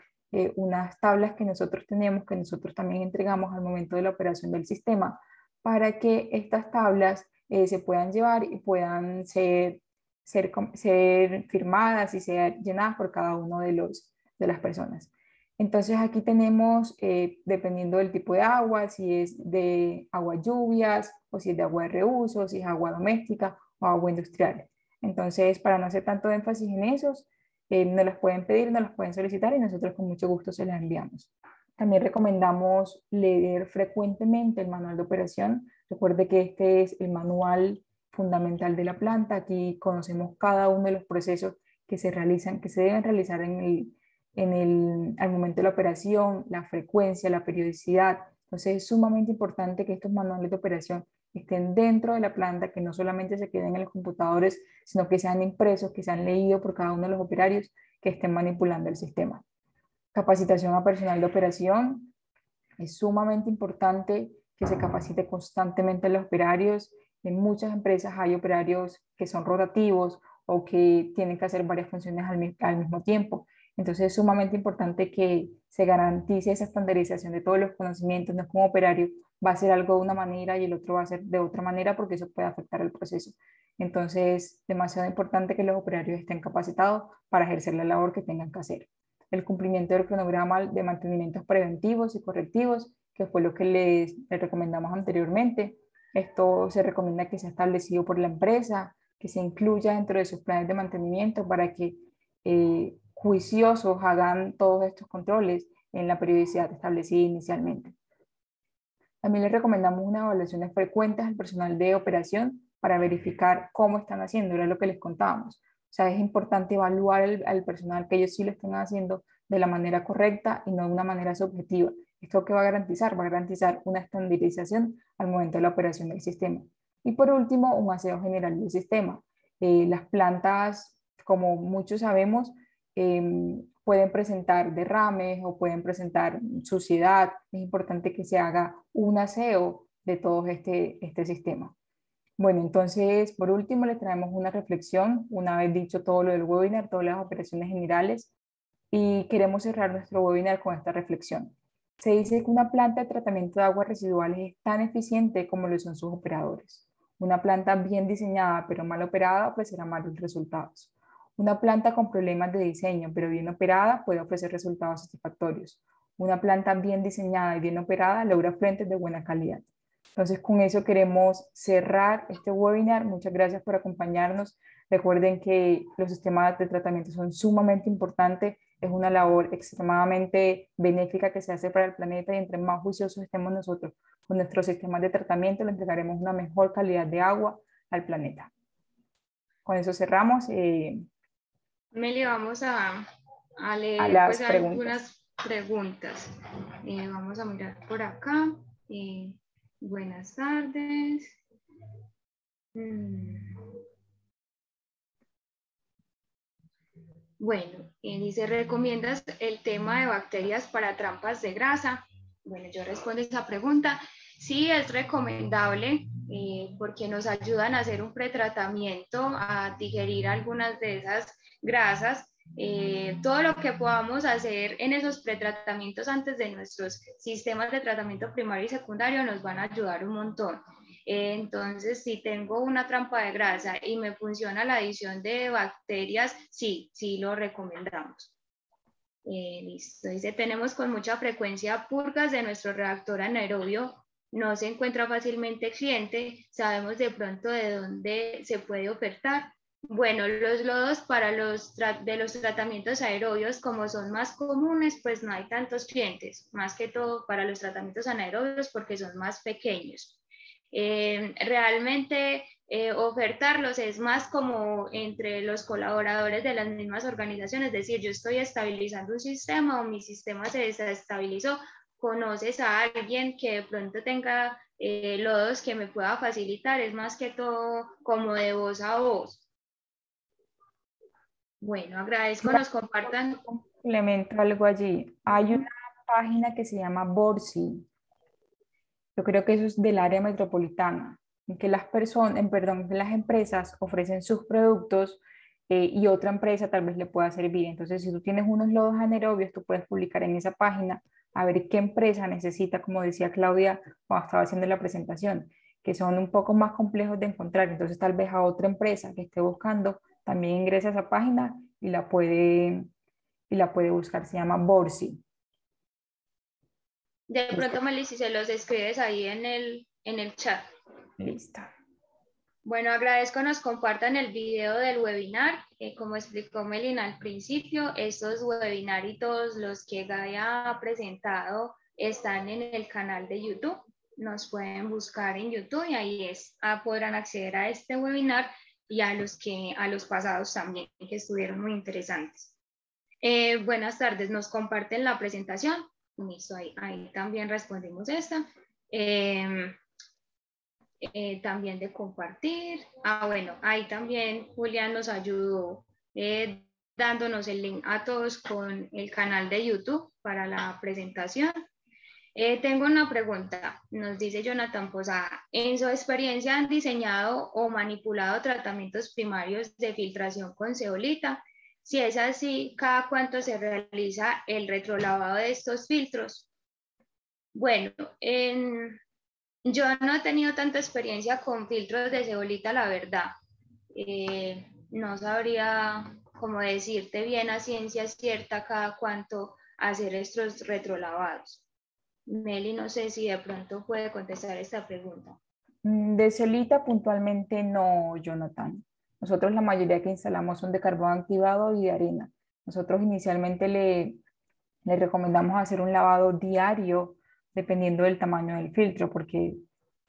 unas tablas que nosotros tenemos, que nosotros también entregamos al momento de la operación del sistema, para que estas tablas se puedan llevar y puedan ser firmadas y ser llenadas por cada uno de las personas. Entonces aquí tenemos, dependiendo del tipo de agua, si es de agua lluvias o si es de agua de reuso, si es agua doméstica o agua industrial. Entonces, para no hacer tanto énfasis en esos, nos las pueden pedir, nos las pueden solicitar y nosotros con mucho gusto se las enviamos. También recomendamos leer frecuentemente el manual de operación. Recuerde que este es el manual fundamental de la planta. Aquí conocemos cada uno de los procesos que se realizan, que se deben realizar al momento de la operación, la frecuencia, la periodicidad. Entonces es sumamente importante que estos manuales de operación estén dentro de la planta, que no solamente se queden en los computadores, sino que sean impresos, que sean leídos por cada uno de los operarios que estén manipulando el sistema. Capacitación a personal de operación. Es sumamente importante que se capacite constantemente a los operarios. En muchas empresas hay operarios que son rotativos o que tienen que hacer varias funciones al mismo tiempo. Entonces es sumamente importante que se garantice esa estandarización de todos los conocimientos. No es como operario va a hacer algo de una manera y el otro va a hacer de otra manera porque eso puede afectar el proceso. Entonces es demasiado importante que los operarios estén capacitados para ejercer la labor que tengan que hacer. El cumplimiento del cronograma de mantenimientos preventivos y correctivos, que fue lo que les recomendamos anteriormente. Esto se recomienda que sea establecido por la empresa, que se incluya dentro de sus planes de mantenimiento para que juiciosos hagan todos estos controles en la periodicidad establecida inicialmente. También les recomendamos unas evaluaciones frecuentes al personal de operación para verificar cómo están haciendo, era lo que les contábamos. O sea, es importante evaluar al personal que ellos sí lo estén haciendo de la manera correcta y no de una manera subjetiva. ¿Esto qué va a garantizar? Va a garantizar una estandarización al momento de la operación del sistema. Y por último, un aseo general del sistema. Las plantas, como muchos sabemos, pueden presentar derrames o pueden presentar suciedad. Es importante que se haga un aseo de todo este sistema. Bueno, entonces, por último, les traemos una reflexión, una vez dicho todo lo del webinar, todas las operaciones generales, y queremos cerrar nuestro webinar con esta reflexión. Se dice que una planta de tratamiento de aguas residuales es tan eficiente como lo son sus operadores. Una planta bien diseñada pero mal operada ofrecerá malos resultados. Una planta con problemas de diseño pero bien operada puede ofrecer resultados satisfactorios. Una planta bien diseñada y bien operada logra fuentes de buena calidad. Entonces, con eso queremos cerrar este webinar. Muchas gracias por acompañarnos. Recuerden que los sistemas de tratamiento son sumamente importantes. Es una labor extremadamente benéfica que se hace para el planeta y entre más juiciosos estemos nosotros con nuestros sistemas de tratamiento, le entregaremos una mejor calidad de agua al planeta. Con eso cerramos. Meli, vamos a A leer pues las preguntas. algunas preguntas. Vamos a mirar por acá. Buenas tardes. Bueno, dice, ¿recomiendas el tema de bacterias para trampas de grasa? Bueno, yo respondo esa pregunta. Sí, es recomendable porque nos ayudan a hacer un pretratamiento, a digerir algunas de esas grasas. Todo lo que podamos hacer en esos pretratamientos antes de nuestros sistemas de tratamiento primario y secundario nos van a ayudar un montón. Entonces, si tengo una trampa de grasa y me funciona la adición de bacterias, sí, sí lo recomendamos. Listo, dice, tenemos con mucha frecuencia purgas de nuestro reactor anaerobio, no se encuentra fácilmente cliente, sabemos de pronto de dónde se puede ofertar. Bueno, los lodos para los tratamientos aerobios, como son más comunes, pues no hay tantos clientes, más que todo para los tratamientos anaerobios porque son más pequeños. Realmente ofertarlos es más como entre los colaboradores de las mismas organizaciones, es decir, yo estoy estabilizando un sistema o mi sistema se desestabilizó, conoces a alguien que de pronto tenga lodos que me pueda facilitar, es más que todo como de voz a voz. Bueno, agradezco, nos compartan. Complemento algo allí. Hay una página que se llama Borsi. Yo creo que eso es del área metropolitana, en que las personas, perdón, que las empresas ofrecen sus productos y otra empresa tal vez le pueda servir. Entonces, si tú tienes unos lodos anaerobios, tú puedes publicar en esa página a ver qué empresa necesita, como decía Claudia cuando estaba haciendo la presentación, que son un poco más complejos de encontrar. Entonces, tal vez a otra empresa que esté buscando también ingresa a esa página y la puede buscar. Se llama Borsi. De pronto, Melissa, si se los escribes ahí en el chat. Listo. Bueno, agradezco nos compartan el video del webinar. Como explicó Melina al principio, estos webinars y todos los que Gaia ha presentado están en el canal de YouTube. Nos pueden buscar en YouTube y ahí podrán acceder a este webinar y a los pasados también, que estuvieron muy interesantes. Buenas tardes, nos comparten la presentación. Listo, ahí también respondimos esta. También de compartir. Bueno, ahí también Julián nos ayudó dándonos el link a todos con el canal de YouTube para la presentación. Tengo una pregunta, nos dice Jonathan Posada. ¿En su experiencia han diseñado o manipulado tratamientos primarios de filtración con zeolita? Si es así, ¿cada cuánto se realiza el retrolavado de estos filtros? Bueno, yo no he tenido tanta experiencia con filtros de zeolita, la verdad. No sabría cómo decirte bien a ciencia cierta cada cuánto hacer estos retrolavados. Meli, no sé si de pronto puede contestar esta pregunta. De ceolita puntualmente no, Jonathan. Nosotros la mayoría que instalamos son de carbón activado y de arena. Nosotros inicialmente le recomendamos hacer un lavado diario dependiendo del tamaño del filtro, porque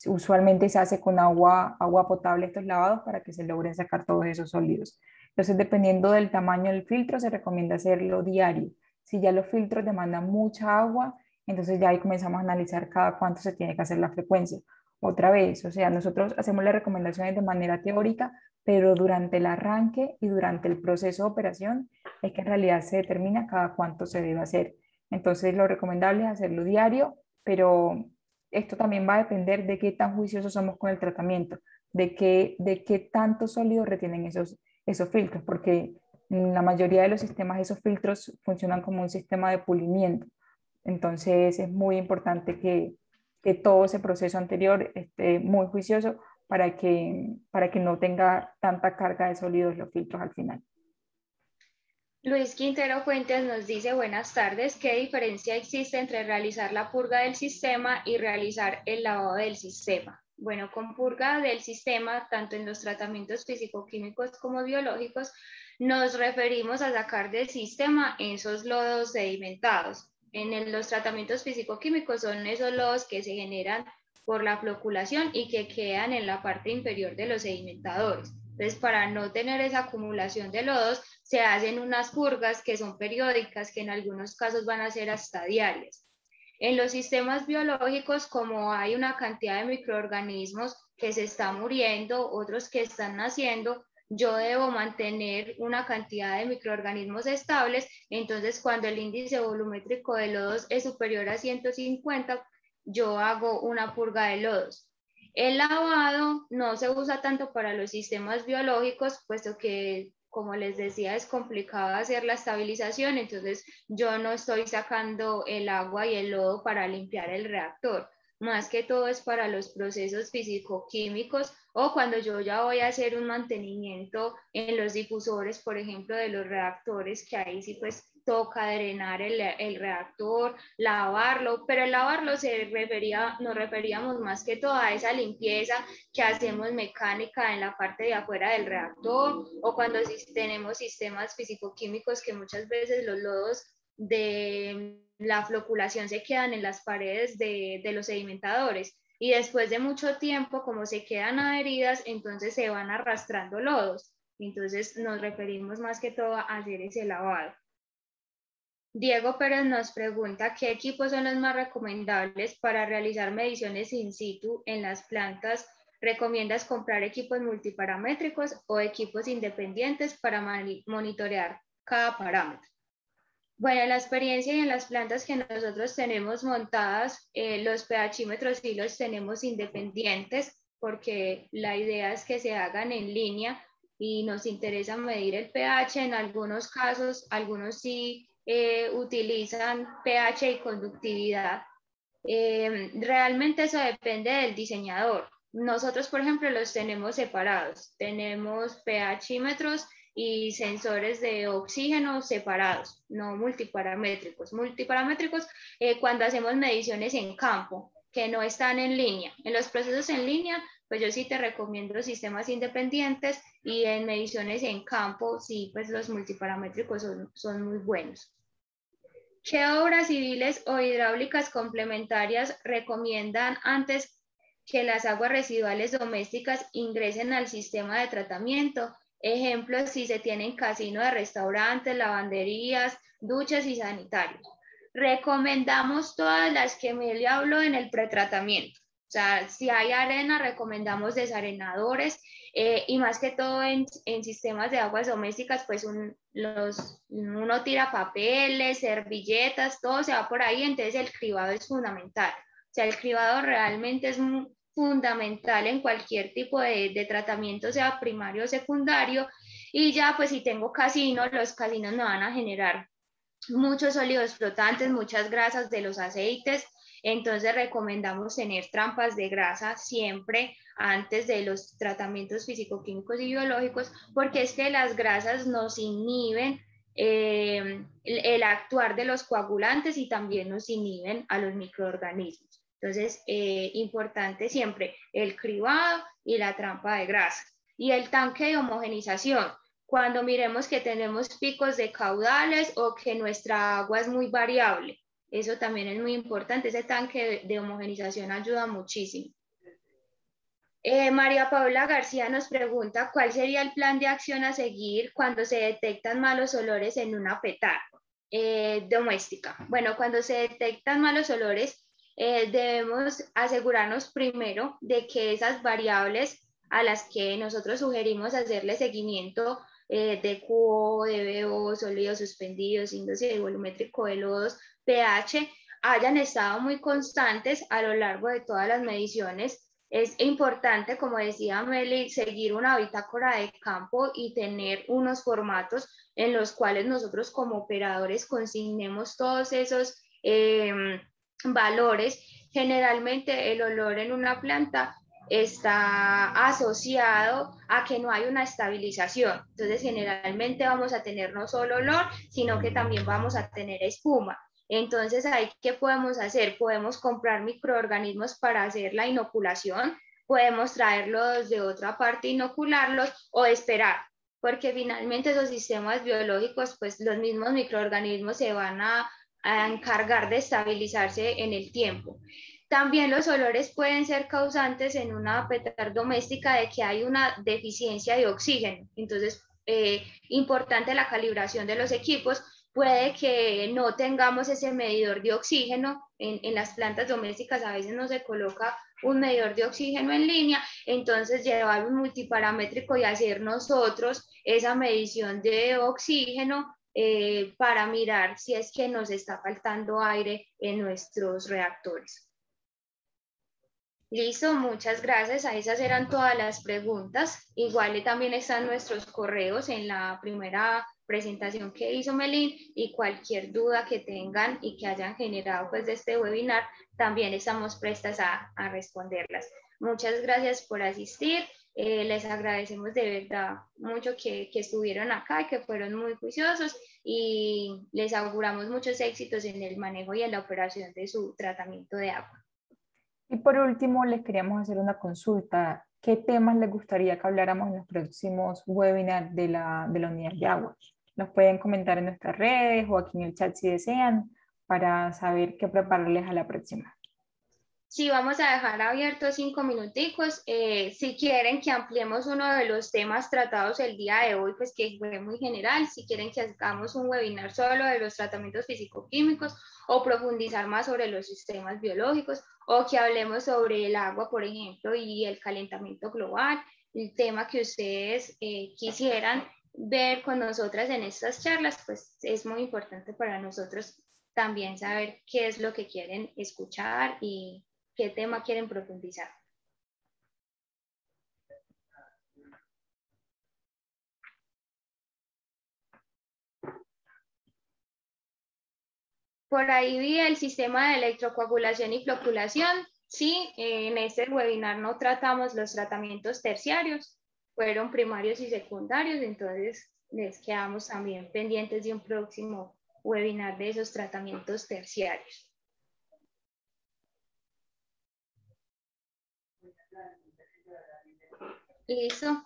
usualmente se hace con agua potable estos lavados para que se logren sacar todos esos sólidos. Entonces, dependiendo del tamaño del filtro, se recomienda hacerlo diario. Si ya los filtros demandan mucha agua, entonces ya ahí comenzamos a analizar cada cuánto se tiene que hacer la frecuencia. Otra vez, o sea, nosotros hacemos las recomendaciones de manera teórica, pero durante el arranque y durante el proceso de operación es que en realidad se determina cada cuánto se debe hacer. Entonces, lo recomendable es hacerlo diario, pero esto también va a depender de qué tan juiciosos somos con el tratamiento, de qué tanto sólido retienen esos filtros, porque en la mayoría de los sistemas esos filtros funcionan como un sistema de pulimiento. Entonces, es muy importante que todo ese proceso anterior esté muy juicioso para que no tenga tanta carga de sólidos los filtros al final. Luis Quintero Fuentes nos dice, buenas tardes, ¿qué diferencia existe entre realizar la purga del sistema y realizar el lavado del sistema? Bueno, con purga del sistema, tanto en los tratamientos físico-químicos como biológicos, nos referimos a sacar del sistema esos lodos sedimentados. Los tratamientos físico-químicos son esos lodos que se generan por la floculación y que quedan en la parte inferior de los sedimentadores. Entonces, para no tener esa acumulación de lodos, se hacen unas purgas que son periódicas, que en algunos casos van a ser hasta diarias. En los sistemas biológicos, como hay una cantidad de microorganismos que se están muriendo, otros que están naciendo, yo debo mantener una cantidad de microorganismos estables, entonces cuando el índice volumétrico de lodos es superior a 150, yo hago una purga de lodos. El lavado no se usa tanto para los sistemas biológicos, puesto que, como les decía, es complicado hacer la estabilización, entonces yo no estoy sacando el agua y el lodo para limpiar el reactor. Más que todo es para los procesos físico-químicos o cuando yo ya voy a hacer un mantenimiento en los difusores, por ejemplo, de los reactores, que ahí sí pues toca drenar el reactor, lavarlo, pero el lavarlo nos referíamos más que todo a esa limpieza que hacemos mecánica en la parte de afuera del reactor o cuando tenemos sistemas físico-químicos que muchas veces los lodos de la floculación se quedan en las paredes de los sedimentadores y después de mucho tiempo, como se quedan adheridas, entonces se van arrastrando lodos. Entonces nos referimos más que todo a hacer ese lavado. Diego Pérez nos pregunta qué equipos son los más recomendables para realizar mediciones in situ en las plantas. ¿Recomiendas comprar equipos multiparamétricos o equipos independientes para monitorear cada parámetro? Bueno, en la experiencia y en las plantas que nosotros tenemos montadas, los pHímetros sí los tenemos independientes porque la idea es que se hagan en línea y nos interesa medir el pH. En algunos casos, algunos sí utilizan pH y conductividad. Realmente eso depende del diseñador. Nosotros, por ejemplo, los tenemos separados. Tenemos pHímetros y sensores de oxígeno separados, no multiparamétricos. Multiparamétricos cuando hacemos mediciones en campo, que no están en línea. En los procesos en línea, pues yo sí te recomiendo sistemas independientes y en mediciones en campo, sí, pues los multiparamétricos son muy buenos. ¿Qué obras civiles o hidráulicas complementarias recomiendan antes que las aguas residuales domésticas ingresen al sistema de tratamiento? Ejemplo, si se tienen casino de restaurantes, lavanderías, duchas y sanitarios. Recomendamos todas las que Meli habló en el pretratamiento. O sea, si hay arena, recomendamos desarenadores y más que todo en sistemas de aguas domésticas, pues uno tira papeles, servilletas, todo se va por ahí, entonces el cribado es fundamental. O sea, el cribado realmente es fundamental en cualquier tipo de tratamiento, sea primario o secundario, y ya pues si tengo casino, los casinos me van a generar muchos sólidos flotantes, muchas grasas de los aceites, entonces recomendamos tener trampas de grasa siempre antes de los tratamientos físico-químicos y biológicos, porque es que las grasas nos inhiben el actuar de los coagulantes y también nos inhiben a los microorganismos. Entonces, importante siempre el cribado y la trampa de grasa. Y el tanque de homogenización, cuando miremos que tenemos picos de caudales o que nuestra agua es muy variable. Eso también es muy importante, ese tanque de homogenización ayuda muchísimo. María Paula García nos pregunta cuál sería el plan de acción a seguir cuando se detectan malos olores en una petar doméstica. Bueno, cuando se detectan malos olores, debemos asegurarnos primero de que esas variables a las que nosotros sugerimos hacerle seguimiento de QO, de BO, sólidos suspendidos, índice volumétrico de lodos, pH, hayan estado muy constantes a lo largo de todas las mediciones. Es importante, como decía Meli, seguir una bitácora de campo y tener unos formatos en los cuales nosotros como operadores consignemos todos esos valores. Generalmente el olor en una planta está asociado a que no hay una estabilización. Entonces, generalmente vamos a tener no solo olor, sino que también vamos a tener espuma. Entonces, ahí, ¿qué podemos hacer? Podemos comprar microorganismos para hacer la inoculación, podemos traerlos de otra parte, inocularlos o esperar, porque finalmente esos sistemas biológicos, pues los mismos microorganismos se van a encargar de estabilizarse en el tiempo. También los olores pueden ser causantes en una petar doméstica de que hay una deficiencia de oxígeno. Entonces, importante la calibración de los equipos. Puede que no tengamos ese medidor de oxígeno en las plantas domésticas, a veces no se coloca un medidor de oxígeno en línea, entonces llevar un multiparamétrico y hacer nosotros esa medición de oxígeno para mirar si es que nos está faltando aire en nuestros reactores. Listo, muchas gracias. A esas eran todas las preguntas. Igual también están nuestros correos en la primera presentación que hizo Melín y cualquier duda que tengan y que hayan generado pues de este webinar, también estamos prestas a responderlas. Muchas gracias por asistir. Les agradecemos de verdad mucho que estuvieron acá y que fueron muy juiciosos y les auguramos muchos éxitos en el manejo y en la operación de su tratamiento de agua. Y por último, les queríamos hacer una consulta. ¿Qué temas les gustaría que habláramos en los próximos webinars de la unidad de agua? Nos pueden comentar en nuestras redes o aquí en el chat si desean para saber qué prepararles a la próxima. Sí, vamos a dejar abiertos 5 minuticos. Si quieren que ampliemos uno de los temas tratados el día de hoy, pues que fue muy general, si quieren que hagamos un webinar solo de los tratamientos físico-químicos o profundizar más sobre los sistemas biológicos o que hablemos sobre el agua, por ejemplo, y el calentamiento global, el tema que ustedes quisieran ver con nosotras en estas charlas, pues es muy importante para nosotros también saber qué es lo que quieren escuchar y qué tema quieren profundizar. Por ahí vi el sistema de electrocoagulación y floculación. Sí, en este webinar no tratamos los tratamientos terciarios, fueron primarios y secundarios, entonces les quedamos también pendientes de un próximo webinar de esos tratamientos terciarios. Listo.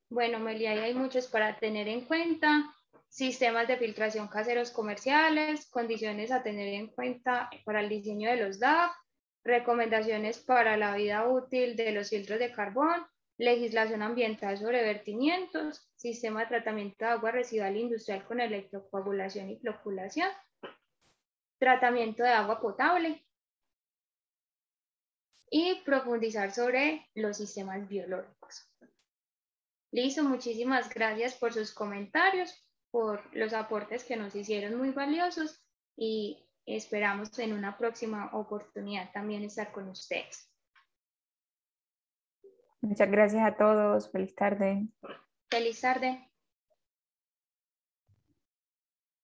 Bueno, Meli, ahí hay muchos para tener en cuenta. sistemas de filtración caseros comerciales, condiciones a tener en cuenta para el diseño de los DAP, recomendaciones para la vida útil de los filtros de carbón, legislación ambiental sobre vertimientos, sistema de tratamiento de agua residual industrial con electrocoagulación y floculación, tratamiento de agua potable y profundizar sobre los sistemas biológicos. Listo, muchísimas gracias por sus comentarios, por los aportes que nos hicieron muy valiosos y esperamos en una próxima oportunidad también estar con ustedes. Muchas gracias a todos. Feliz tarde. Feliz tarde.